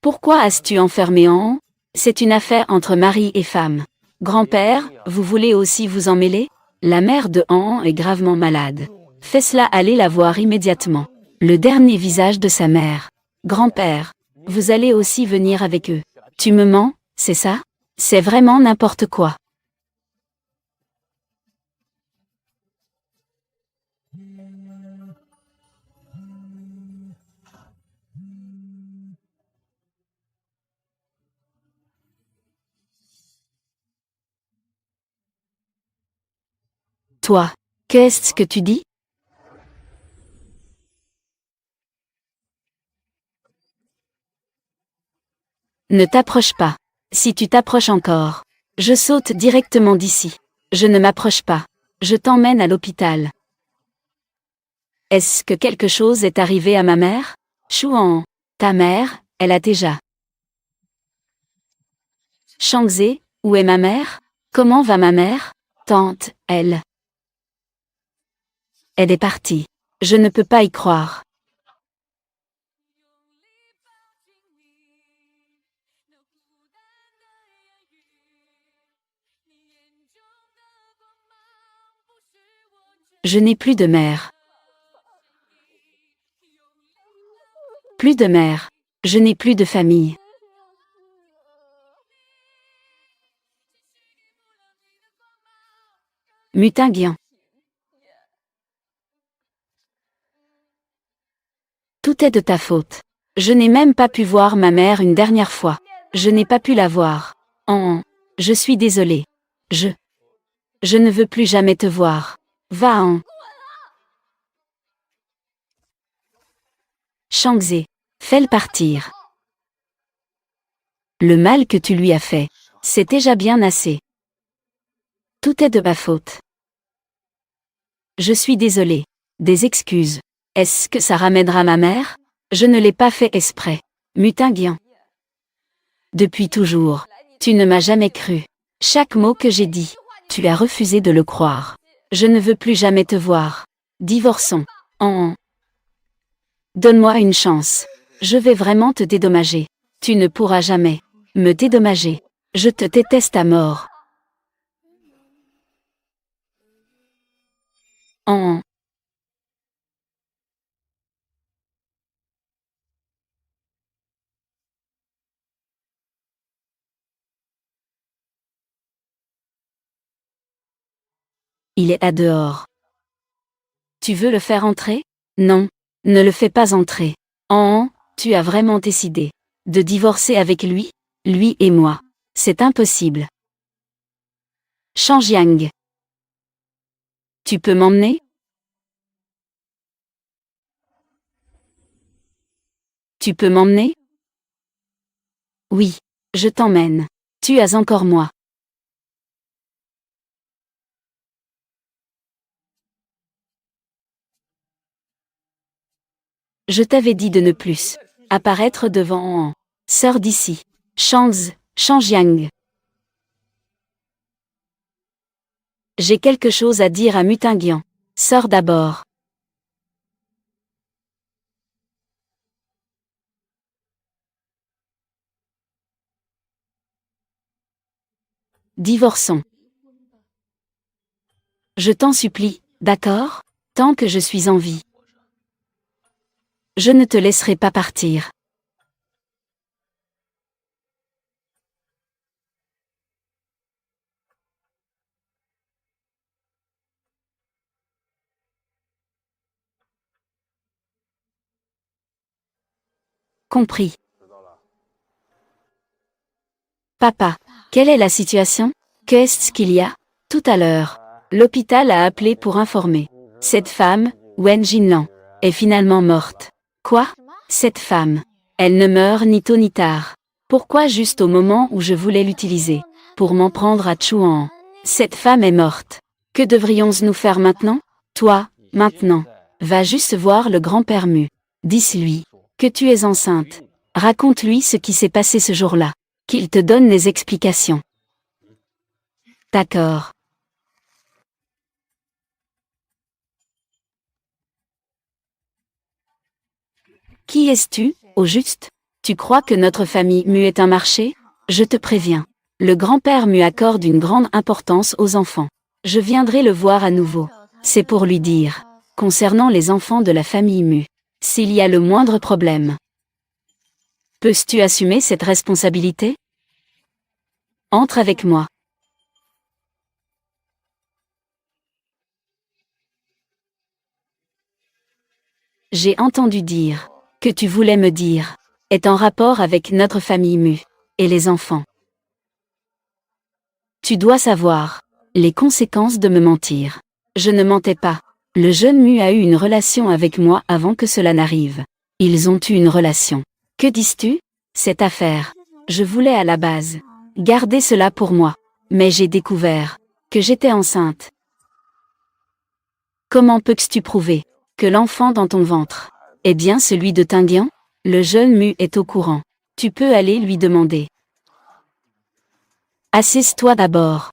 Pourquoi as-tu enfermé en? C'est une affaire entre mari et femme. Grand-père, vous voulez aussi vous en mêler? La mère de Han est gravement malade. Fais-cela aller la voir immédiatement. Le dernier visage de sa mère. Grand-père, vous allez aussi venir avec eux. Tu me mens, c'est ça? C'est vraiment n'importe quoi. Toi, qu'est-ce que tu dis? Ne t'approche pas. Si tu t'approches encore, je saute directement d'ici. Je ne m'approche pas. Je t'emmène à l'hôpital. Est-ce que quelque chose est arrivé à ma mère? Chouan, ta mère, elle a déjà. Shangzhe, où est ma mère? Comment va ma mère? Tante, elle. Elle est partie. Je ne peux pas y croire. Je n'ai plus de mère. Plus de mère. Je n'ai plus de famille. Mutinguian. Tout est de ta faute. Je n'ai même pas pu voir ma mère une dernière fois. Je n'ai pas pu la voir. Je suis désolée. Je ne veux plus jamais te voir. Va en. Shangzhe. Fais-le partir. Le mal que tu lui as fait. C'est déjà bien assez. Tout est de ma faute. Je suis désolée. Des excuses. Est-ce que ça ramènera ma mère? Je ne l'ai pas fait exprès. Mutinguian. Depuis toujours. Tu ne m'as jamais cru. Chaque mot que j'ai dit, tu as refusé de le croire. Je ne veux plus jamais te voir. Divorçons. Donne-moi une chance. Je vais vraiment te dédommager. Tu ne pourras jamais me dédommager. Je te déteste à mort. En. Il est à dehors. Tu veux le faire entrer? Non. Ne le fais pas entrer. Tu as vraiment décidé de divorcer avec lui? Lui et moi. C'est impossible. Shangjiang. Tu peux m'emmener? Tu peux m'emmener? Oui. Je t'emmène. Tu as encore moi. Je t'avais dit de ne plus apparaître devant Sors d'ici. Shangjiang. J'ai quelque chose à dire à Mutinguian. Sors d'abord. Divorçons. Je t'en supplie, d'accord? Tant que je suis en vie. Je ne te laisserai pas partir. Compris. Papa, quelle est la situation? Qu'est-ce qu'il y a? Tout à l'heure, l'hôpital a appelé pour informer. Cette femme, Wen Jinlan, est finalement morte. Quoi? Cette femme. Elle ne meurt ni tôt ni tard. Pourquoi juste au moment où je voulais l'utiliser? Pour m'en prendre à Chuan. Cette femme est morte. Que devrions-nous faire maintenant? Toi, maintenant. Va juste voir le grand-père Mu. Dis-lui que tu es enceinte. Raconte-lui ce qui s'est passé ce jour-là. Qu'il te donne les explications. D'accord. Qui es-tu, au juste? Tu crois que notre famille Mu est un marché? Je te préviens. Le grand-père Mu accorde une grande importance aux enfants. Je viendrai le voir à nouveau. C'est pour lui dire, concernant les enfants de la famille Mu, s'il y a le moindre problème. Peux-tu assumer cette responsabilité? Entre avec moi. J'ai entendu dire, que tu voulais me dire, est en rapport avec notre famille Mu, et les enfants. Tu dois savoir, les conséquences de me mentir. Je ne mentais pas. Le jeune Mu a eu une relation avec moi avant que cela n'arrive. Ils ont eu une relation. Que dis-tu? Cette affaire. Je voulais à la base garder cela pour moi. Mais j'ai découvert que j'étais enceinte. Comment peux-tu prouver que l'enfant dans ton ventre est bien celui de Tinguian? Le jeune Mu est au courant. Tu peux aller lui demander. Assise-toi d'abord.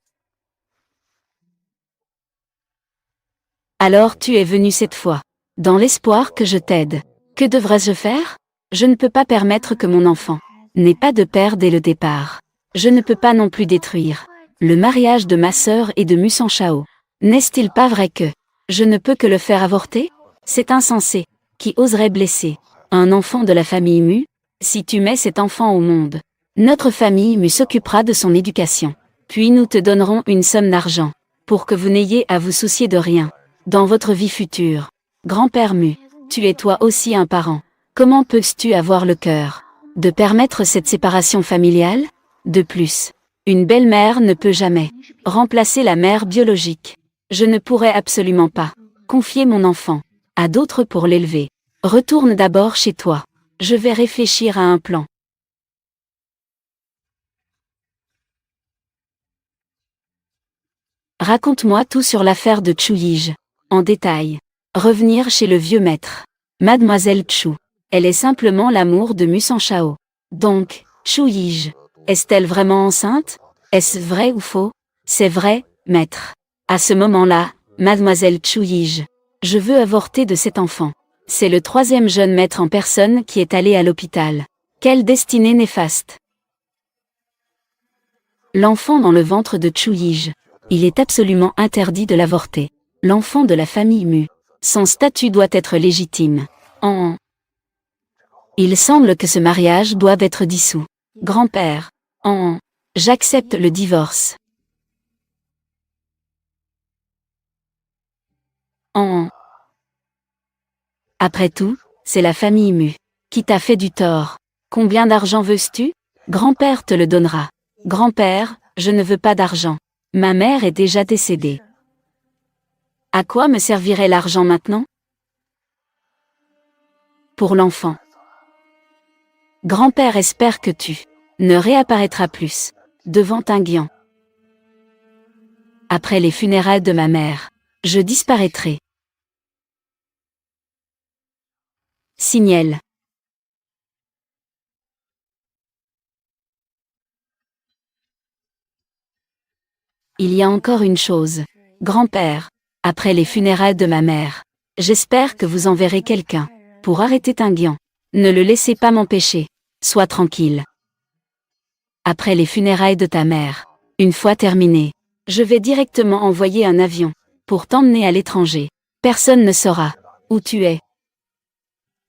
Alors tu es venu cette fois, dans l'espoir que je t'aide. Que devrais-je faire? Je ne peux pas permettre que mon enfant n'ait pas de père dès le départ. Je ne peux pas non plus détruire le mariage de ma sœur et de Mu Chao. N'est-il pas vrai que je ne peux que le faire avorter? C'est insensé. Qui oserait blesser un enfant de la famille Mu? Si tu mets cet enfant au monde, notre famille Mu s'occupera de son éducation. Puis nous te donnerons une somme d'argent, pour que vous n'ayez à vous soucier de rien. Dans votre vie future, grand-père Mu, tu es toi aussi un parent. Comment peux-tu avoir le cœur de permettre cette séparation familiale? De plus, une belle-mère ne peut jamais remplacer la mère biologique. Je ne pourrais absolument pas confier mon enfant à d'autres pour l'élever. Retourne d'abord chez toi. Je vais réfléchir à un plan. Raconte-moi tout sur l'affaire de Chu Yij. En détail. Revenir chez le vieux maître. Mademoiselle Chu. Elle est simplement l'amour de Mu Chao. Donc, Chu Yij. Est-elle vraiment enceinte? Est-ce vrai ou faux? C'est vrai, maître. À ce moment-là, Mademoiselle Chu Yij. Je veux avorter de cet enfant. C'est le troisième jeune maître en personne qui est allé à l'hôpital. Quelle destinée néfaste. L'enfant dans le ventre de Chu Yij. Il est absolument interdit de l'avorter. L'enfant de la famille Mu. Son statut doit être légitime. Il semble que ce mariage doit être dissous. Grand-père. J'accepte le divorce. Après tout, c'est la famille Mu qui t'a fait du tort. Combien d'argent veux-tu? Grand-père te le donnera. Grand-père, je ne veux pas d'argent. Ma mère est déjà décédée. À quoi me servirait l'argent maintenant? Pour l'enfant. Grand-père espère que tu ne réapparaîtras plus devant Tinguian. Après les funérailles de ma mère, je disparaîtrai. Signel. Il y a encore une chose. Grand-père, après les funérailles de ma mère, j'espère que vous enverrez quelqu'un pour arrêter Tinguian. Ne le laissez pas m'empêcher. Sois tranquille. Après les funérailles de ta mère, une fois terminé, je vais directement envoyer un avion pour t'emmener à l'étranger. Personne ne saura où tu es.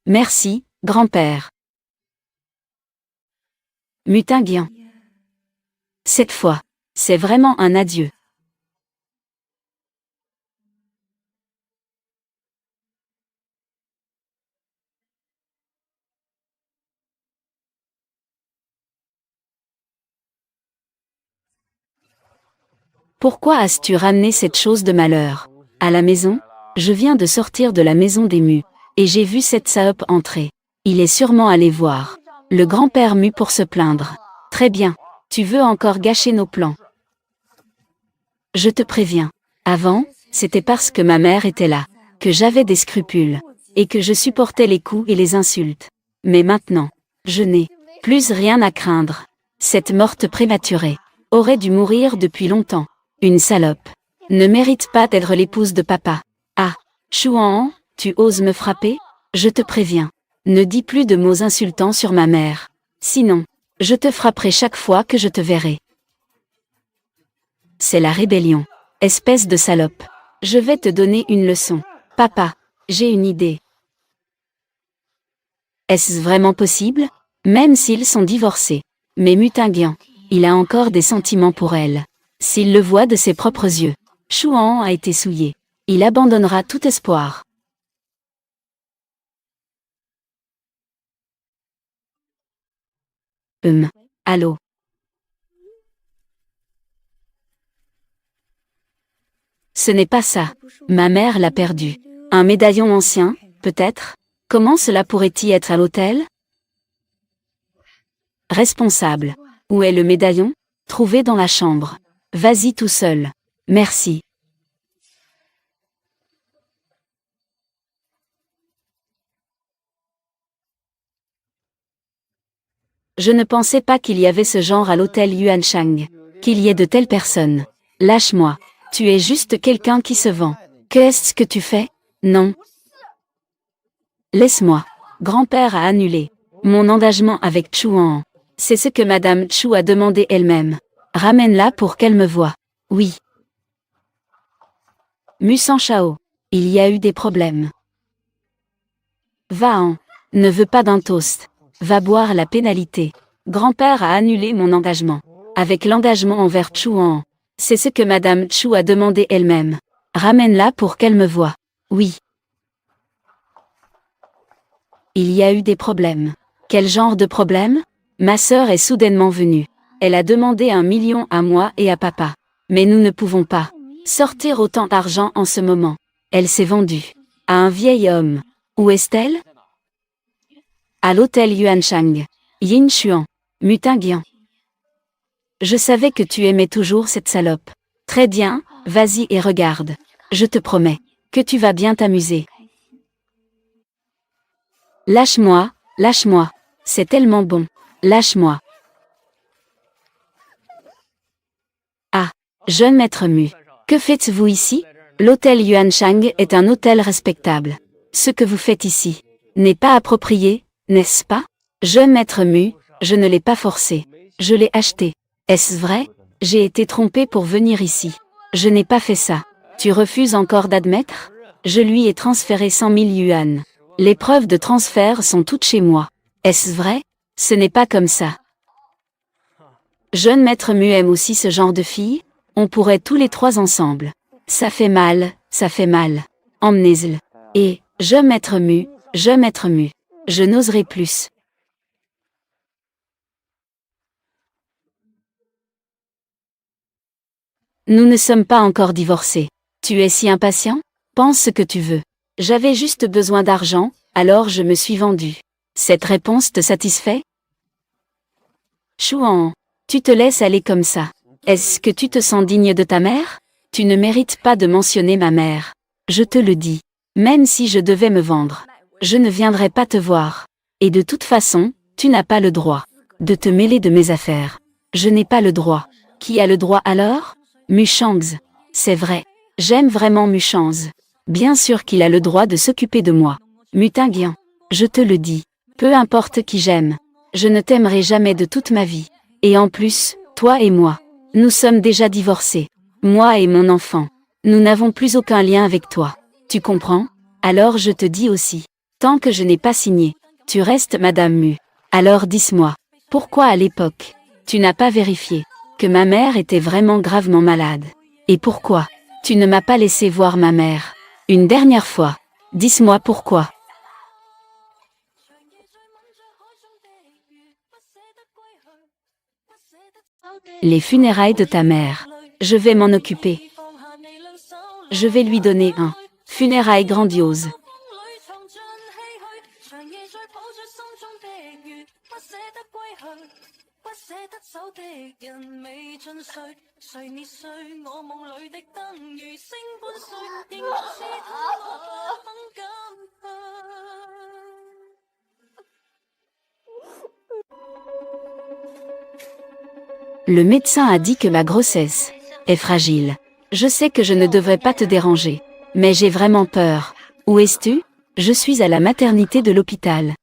Merci, grand-père. Mu Tinguian. Cette fois, c'est vraiment un adieu. Pourquoi as-tu ramené cette chose de malheur à la maison? Je viens de sortir de la maison des Mu, et j'ai vu cette Saop entrer. Il est sûrement allé voir le grand-père Mu pour se plaindre. Très bien, tu veux encore gâcher nos plans. Je te préviens. Avant, c'était parce que ma mère était là, que j'avais des scrupules, et que je supportais les coups et les insultes. Mais maintenant, je n'ai plus rien à craindre. Cette morte prématurée aurait dû mourir depuis longtemps. Une salope ne mérite pas d'être l'épouse de papa. Ah, Chouan, tu oses me frapper? Je te préviens. Ne dis plus de mots insultants sur ma mère. Sinon, je te frapperai chaque fois que je te verrai. C'est la rébellion. Espèce de salope. Je vais te donner une leçon. Papa, j'ai une idée. Est-ce vraiment possible? Même s'ils sont divorcés. Mais Mutinguian, il a encore des sentiments pour elle. S'il le voit de ses propres yeux. Chouan a été souillé. Il abandonnera tout espoir. Allô? Ce n'est pas ça. Ma mère l'a perdu. Un médaillon ancien, peut-être? Comment cela pourrait-il être à l'hôtel? Responsable. Où est le médaillon? Trouvé dans la chambre. Vas-y tout seul. Merci. Je ne pensais pas qu'il y avait ce genre à l'hôtel Yuanchang. Qu'il y ait de telles personnes. Lâche-moi. Tu es juste quelqu'un qui se vend. Qu'est-ce que tu fais? Non. Laisse-moi. Grand-père a annulé mon engagement avec Chouan. C'est ce que Madame Chou a demandé elle-même. Ramène-la pour qu'elle me voie. Oui. Musan Chao. Il y a eu des problèmes. Va-en. Ne veux pas d'un toast. Va boire la pénalité. Grand-père a annulé mon engagement. Avec l'engagement envers Chouan. C'est ce que Madame Chou a demandé elle-même. Ramène-la pour qu'elle me voie. Oui. Il y a eu des problèmes. Quel genre de problème? Ma sœur est soudainement venue. Elle a demandé 1 million à moi et à papa. Mais nous ne pouvons pas sortir autant d'argent en ce moment. Elle s'est vendue à un vieil homme. Où est-elle? À l'hôtel Yuanchang. Yin Xuan. Mutinguian. Je savais que tu aimais toujours cette salope. Très bien, vas-y et regarde. Je te promets que tu vas bien t'amuser. Lâche-moi, lâche-moi. C'est tellement bon. Lâche-moi. Ah, jeune maître Mu. Que faites-vous ici? L'hôtel Yuanchang est un hôtel respectable. Ce que vous faites ici n'est pas approprié, n'est-ce pas? Jeune maître Mu, je ne l'ai pas forcé. Je l'ai acheté. Est-ce vrai? J'ai été trompé pour venir ici. Je n'ai pas fait ça. Tu refuses encore d'admettre? Je lui ai transféré 100 000 yuan. Les preuves de transfert sont toutes chez moi. Est-ce vrai? Ce n'est pas comme ça. Jeune maître Mu aime aussi ce genre de fille? On pourrait tous les trois ensemble. Ça fait mal, ça fait mal. Emmenez-le. Et, je maître Mu, je n'oserai plus. Nous ne sommes pas encore divorcés. Tu es si impatient? Pense ce que tu veux. J'avais juste besoin d'argent, alors je me suis vendu. Cette réponse te satisfait? Chouan, tu te laisses aller comme ça. Est-ce que tu te sens digne de ta mère? Tu ne mérites pas de mentionner ma mère. Je te le dis. Même si je devais me vendre, je ne viendrais pas te voir. Et de toute façon, tu n'as pas le droit de te mêler de mes affaires. Je n'ai pas le droit. Qui a le droit alors? Mushangz. C'est vrai. J'aime vraiment Mushangz. Bien sûr qu'il a le droit de s'occuper de moi. Mutinguian. Je te le dis. Peu importe qui j'aime. Je ne t'aimerai jamais de toute ma vie. Et en plus, toi et moi. Nous sommes déjà divorcés. Moi et mon enfant. Nous n'avons plus aucun lien avec toi. Tu comprends? Alors je te dis aussi. Tant que je n'ai pas signé, tu restes Madame Mu. Alors dis-moi. Pourquoi à l'époque, tu n'as pas vérifié que ma mère était vraiment gravement malade? Et pourquoi tu ne m'as pas laissé voir ma mère une dernière fois? Dis-moi pourquoi. Les funérailles de ta mère. Je vais m'en occuper. Je vais lui donner un funérailles grandiose. Le médecin a dit que ma grossesse est fragile. Je sais que je ne devrais pas te déranger, mais j'ai vraiment peur. Où es-tu? Je suis à la maternité de l'hôpital.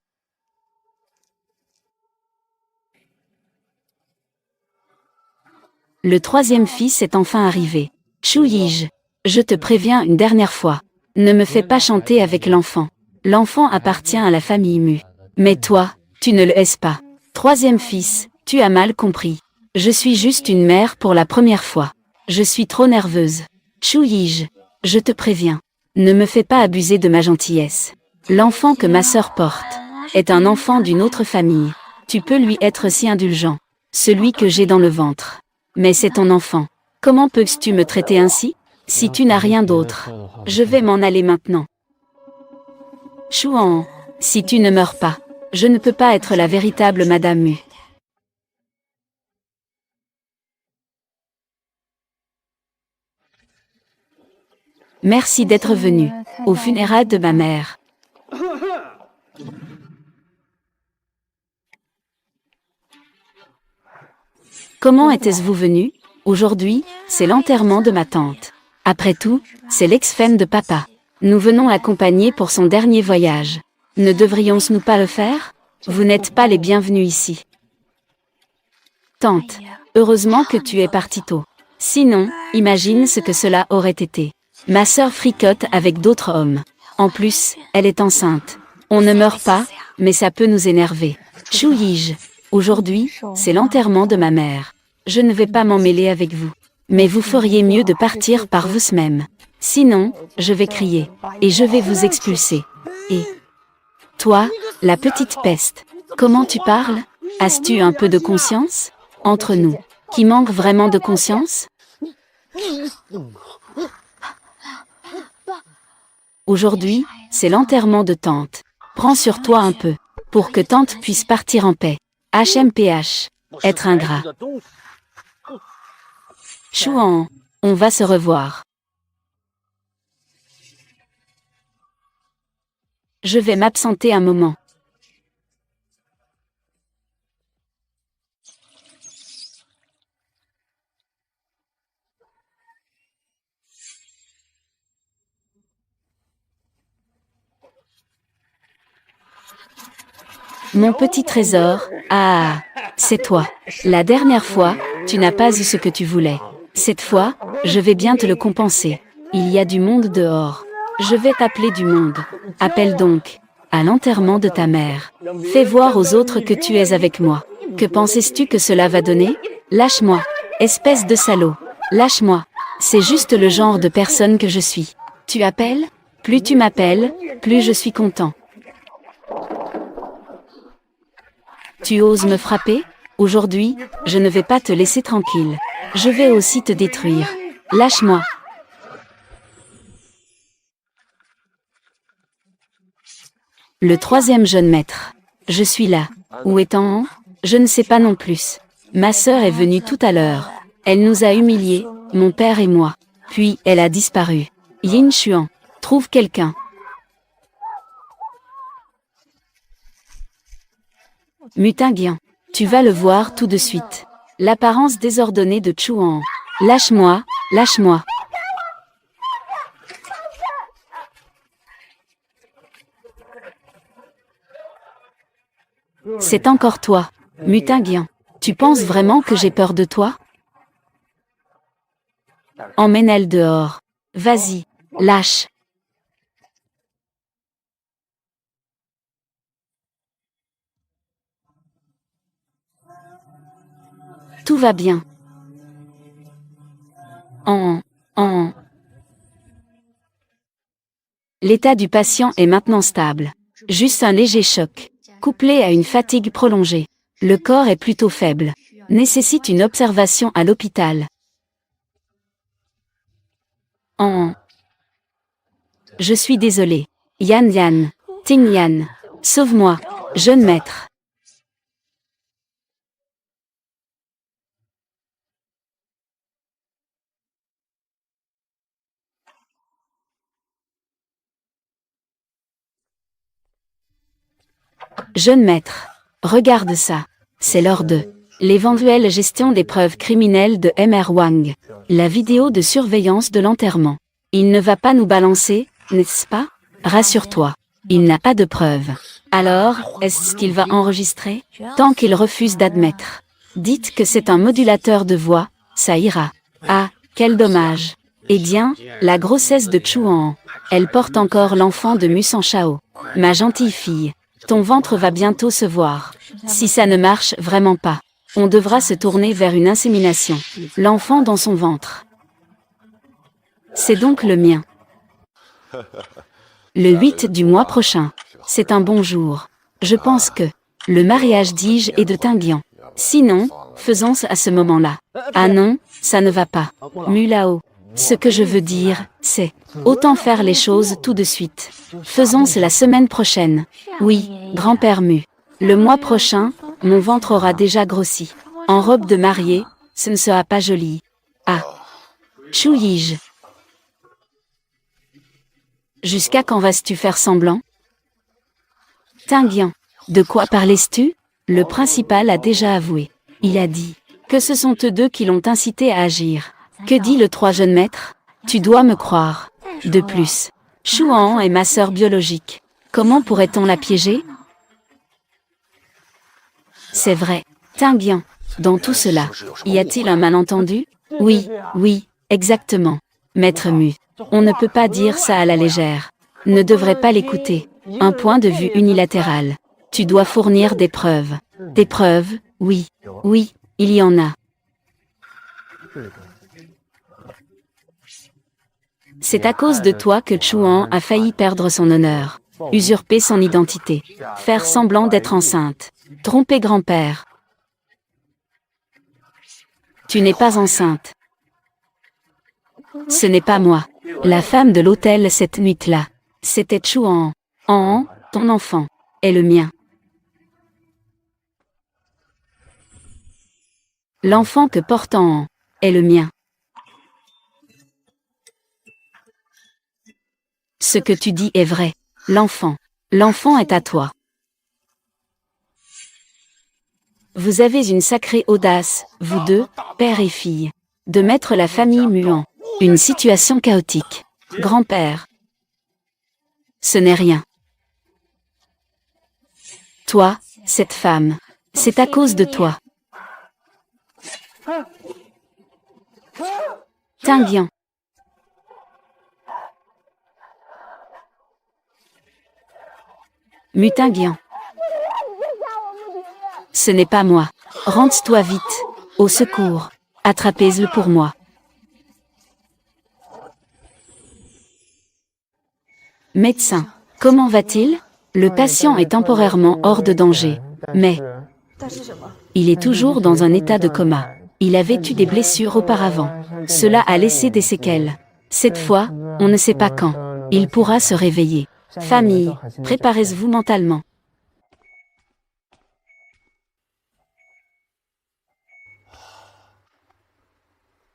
Le troisième fils est enfin arrivé. Chu Yij, je te préviens une dernière fois. Ne me fais pas chanter avec l'enfant. L'enfant appartient à la famille Mu. Mais toi, tu ne le hais pas. Troisième fils, tu as mal compris. Je suis juste une mère pour la première fois. Je suis trop nerveuse. Chu Yij, je te préviens. Ne me fais pas abuser de ma gentillesse. L'enfant que ma sœur porte est un enfant d'une autre famille. Tu peux lui être si indulgent. Celui que j'ai dans le ventre. Mais c'est ton enfant. Comment peux-tu me traiter ainsi? Si tu n'as rien d'autre, je vais m'en aller maintenant. Chouan, si tu ne meurs pas, je ne peux pas être la véritable Madame Mu. Merci d'être venu aux funérailles de ma mère. Comment était-ce-vous venu? Aujourd'hui, c'est l'enterrement de ma tante. Après tout, c'est l'ex-femme de papa. Nous venons l'accompagner pour son dernier voyage. Ne devrions-nous pas le faire? Vous n'êtes pas les bienvenus ici. Tante, heureusement que tu es partie tôt. Sinon, imagine ce que cela aurait été. Ma sœur fricote avec d'autres hommes. En plus, elle est enceinte. On ne meurt pas, mais ça peut nous énerver. Chu Yij, aujourd'hui, c'est l'enterrement de ma mère. Je ne vais pas m'en mêler avec vous. Mais vous feriez mieux de partir par vous-même. Sinon, je vais crier. Et je vais vous expulser. Et toi, la petite peste, comment tu parles? As-tu un peu de conscience? Entre nous, qui manque vraiment de conscience? Aujourd'hui, c'est l'enterrement de tante. Prends sur toi un peu, pour que tante puisse partir en paix. HMPH. Être ingrat. Chouan, on va se revoir. Je vais m'absenter un moment. Mon petit trésor, ah, c'est toi. La dernière fois, tu n'as pas eu ce que tu voulais. Cette fois, je vais bien te le compenser. Il y a du monde dehors. Je vais t'appeler du monde. Appelle donc, à l'enterrement de ta mère. Fais voir aux autres que tu es avec moi. Que pensais-tu que cela va donner? Lâche-moi, espèce de salaud. Lâche-moi. C'est juste le genre de personne que je suis. Tu appelles? Plus tu m'appelles, plus je suis content. Tu oses me frapper? Aujourd'hui, je ne vais pas te laisser tranquille. Je vais aussi te détruire. Lâche-moi. Le troisième jeune maître. Je suis là. Où est-on? Je ne sais pas non plus. Ma sœur est venue tout à l'heure. Elle nous a humiliés, mon père et moi. Puis, elle a disparu. Yin Xuan, trouve quelqu'un. Mutinguian, tu vas le voir tout de suite. L'apparence désordonnée de Chuan. Lâche-moi, lâche-moi. C'est encore toi, Mutinguian. Tu penses vraiment que j'ai peur de toi? Emmène-elle dehors. Vas-y, lâche. Tout va bien. L'état du patient est maintenant stable. Juste un léger choc, couplé à une fatigue prolongée. Le corps est plutôt faible. Nécessite une observation à l'hôpital. Je suis désolé. Yan Yan, Ting Yan, sauve-moi, jeune maître. Jeune maître, regarde ça. C'est l'heure de l'éventuelle gestion des preuves criminelles de Mr. Wang. La vidéo de surveillance de l'enterrement. Il ne va pas nous balancer, n'est-ce pas? Rassure-toi. Il n'a pas de preuves. Alors, est-ce qu'il va enregistrer? Tant qu'il refuse d'admettre. Dites que c'est un modulateur de voix, ça ira. Ah, quel dommage. Eh bien, la grossesse de Chuan. Elle porte encore l'enfant de Musan Shao. Ma gentille fille, ton ventre va bientôt se voir. Si ça ne marche vraiment pas, on devra se tourner vers une insémination. L'enfant dans son ventre. C'est donc le mien. Le 8 du mois prochain. C'est un bon jour. Je pense que le mariage, dis-je, est de Tingyang. Sinon, faisons-ce à ce moment-là. Ah non, ça ne va pas. Mulao. Ce que je veux dire, c'est, autant faire les choses tout de suite. Faisons-ce la semaine prochaine. Oui, grand-père Mu. Le mois prochain, mon ventre aura déjà grossi. En robe de mariée, ce ne sera pas joli. Ah. Chouïge. Jusqu'à quand vas-tu faire semblant? Tingyang. De quoi parlais-tu? Le principal a déjà avoué. Il a dit que ce sont eux deux qui l'ont incité à agir. Que dit le 3 jeune maître? Tu dois me croire. De plus, Chuan est ma sœur biologique. Comment pourrait-on la piéger? C'est vrai. Tingyang. Dans tout cela, y a-t-il un malentendu? Oui, oui, exactement. Maître Mu. On ne peut pas dire ça à la légère. Ne devrait pas l'écouter. Un point de vue unilatéral. Tu dois fournir des preuves. Des preuves, oui. Oui, il y en a. C'est à cause de toi que Chuan a failli perdre son honneur. Usurper son identité. Faire semblant d'être enceinte. Tromper grand-père. Tu n'es pas enceinte. Ce n'est pas moi. La femme de l'hôtel cette nuit-là. C'était Chuan. Ton enfant. Est le mien. L'enfant que porte An est le mien. Ce que tu dis est vrai. L'enfant est à toi. Vous avez une sacrée audace, vous deux, père et fille, de mettre la famille Mu en une situation chaotique. Grand-père. Ce n'est rien. Toi, cette femme, c'est à cause de toi. Tingyang. Mu Tingyang. Ce n'est pas moi. Rentre-toi vite. Au secours. Attrapez-le pour moi. Médecin. Comment va-t-il? Le patient est temporairement hors de danger. Mais il est toujours dans un état de coma. Il avait eu des blessures auparavant. Cela a laissé des séquelles. Cette fois, on ne sait pas quand. Il pourra se réveiller. Famille, préparez-vous mentalement.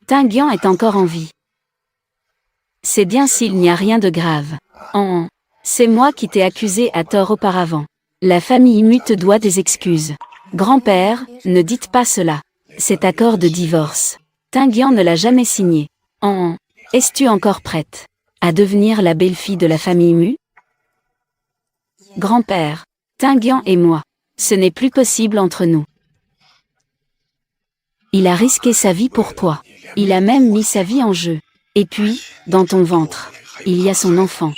Tingyang est encore en vie. C'est bien s'il n'y a rien de grave. C'est moi qui t'ai accusé à tort auparavant. La famille Mu te doit des excuses. Grand-père, ne dites pas cela. Cet accord de divorce, Tingyang ne l'a jamais signé. Es-tu encore prête à devenir la belle-fille de la famille Mu? Grand-père, Tingyang et moi, ce n'est plus possible entre nous. Il a risqué sa vie pour toi. Il a même mis sa vie en jeu. Et puis, dans ton ventre, il y a son enfant.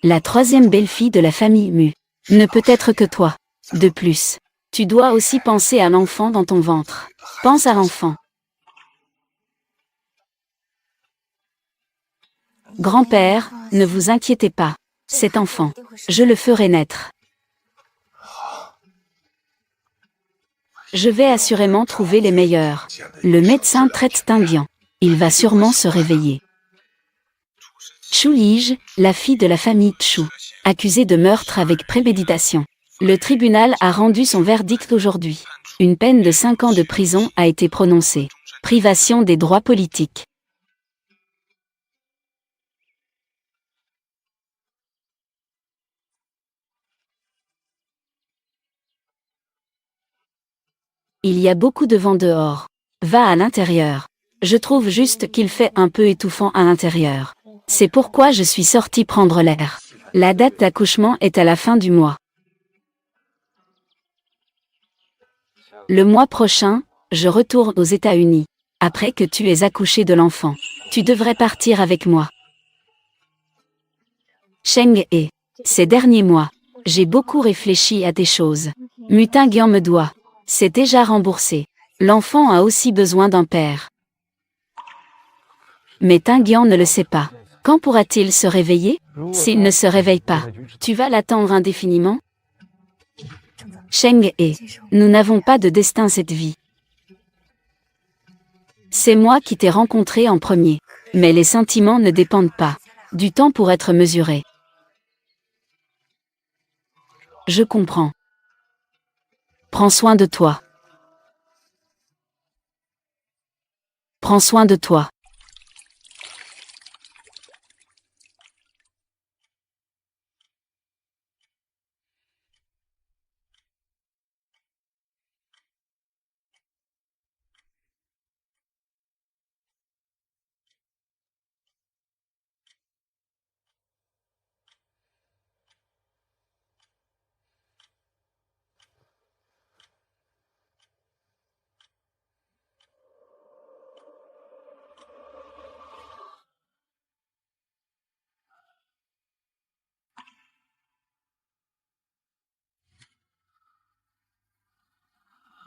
La troisième belle-fille de la famille Mu ne peut être que toi. De plus, tu dois aussi penser à l'enfant dans ton ventre. Pense à l'enfant. Grand-père, ne vous inquiétez pas. Cet enfant, je le ferai naître. Je vais assurément trouver les meilleurs. Le médecin traite Tingyang. Il va sûrement se réveiller. Chouïge, la fille de la famille Chu, accusée de meurtre avec préméditation. Le tribunal a rendu son verdict aujourd'hui. Une peine de 5 ans de prison a été prononcée. Privation des droits politiques. Il y a beaucoup de vent dehors. Va à l'intérieur. Je trouve juste qu'il fait un peu étouffant à l'intérieur. C'est pourquoi je suis sortie prendre l'air. La date d'accouchement est à la fin du mois. Le mois prochain, je retourne aux États-Unis. Après que tu aies accouché de l'enfant, tu devrais partir avec moi. Cheng He. Ces derniers mois, j'ai beaucoup réfléchi à des choses. Mutingian me doit. C'est déjà remboursé. L'enfant a aussi besoin d'un père. Mais Tingian ne le sait pas. Quand pourra-t-il se réveiller? S'il ne se réveille pas, tu vas l'attendre indéfiniment? Cheng He. Nous n'avons pas de destin cette vie. C'est moi qui t'ai rencontré en premier. Mais les sentiments ne dépendent pas du temps pour être mesurés. Je comprends. Prends soin de toi. Prends soin de toi.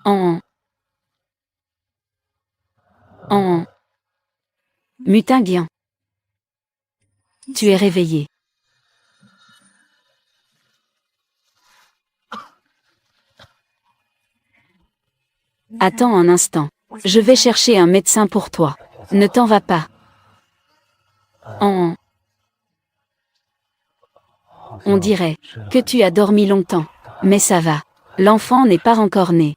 En. Mutingian. Tu es réveillé. Attends un instant. Je vais chercher un médecin pour toi. Ne t'en va pas. On dirait que tu as dormi longtemps. Mais ça va. L'enfant n'est pas encore né.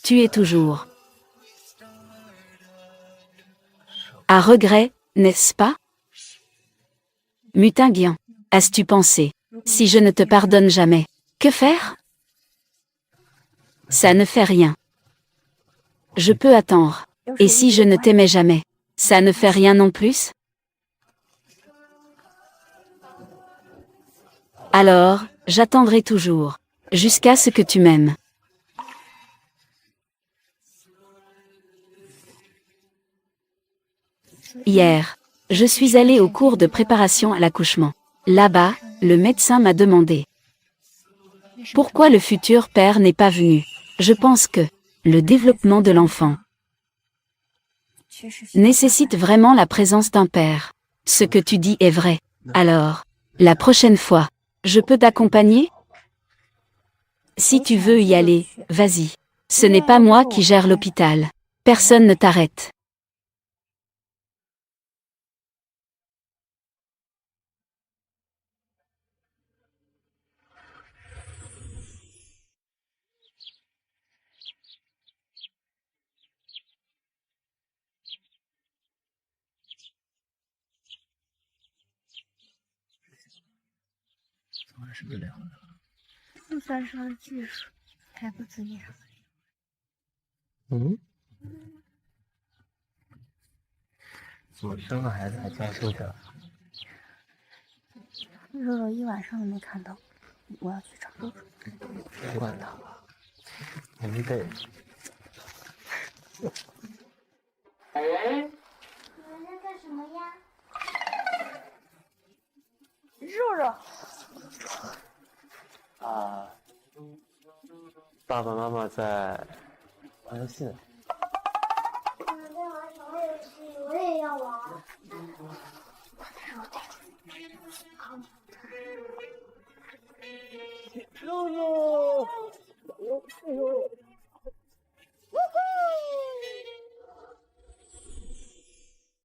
Tu es toujours à regret, n'est-ce pas? Mutingian. As-tu pensé? Si je ne te pardonne jamais, que faire? Ça ne fait rien. Je peux attendre. Et si je ne t'aimais jamais, ça ne fait rien non plus? Alors, j'attendrai toujours, jusqu'à ce que tu m'aimes. Hier, je suis allée au cours de préparation à l'accouchement. Là-bas, le médecin m'a demandé pourquoi le futur père n'est pas venu. Je pense que le développement de l'enfant nécessite vraiment la présence d'un père. Ce que tu dis est vrai. Alors, la prochaine fois, je peux t'accompagner? Si tu veux y aller, vas-y. Ce n'est pas moi qui gère l'hôpital. Personne ne t'arrête.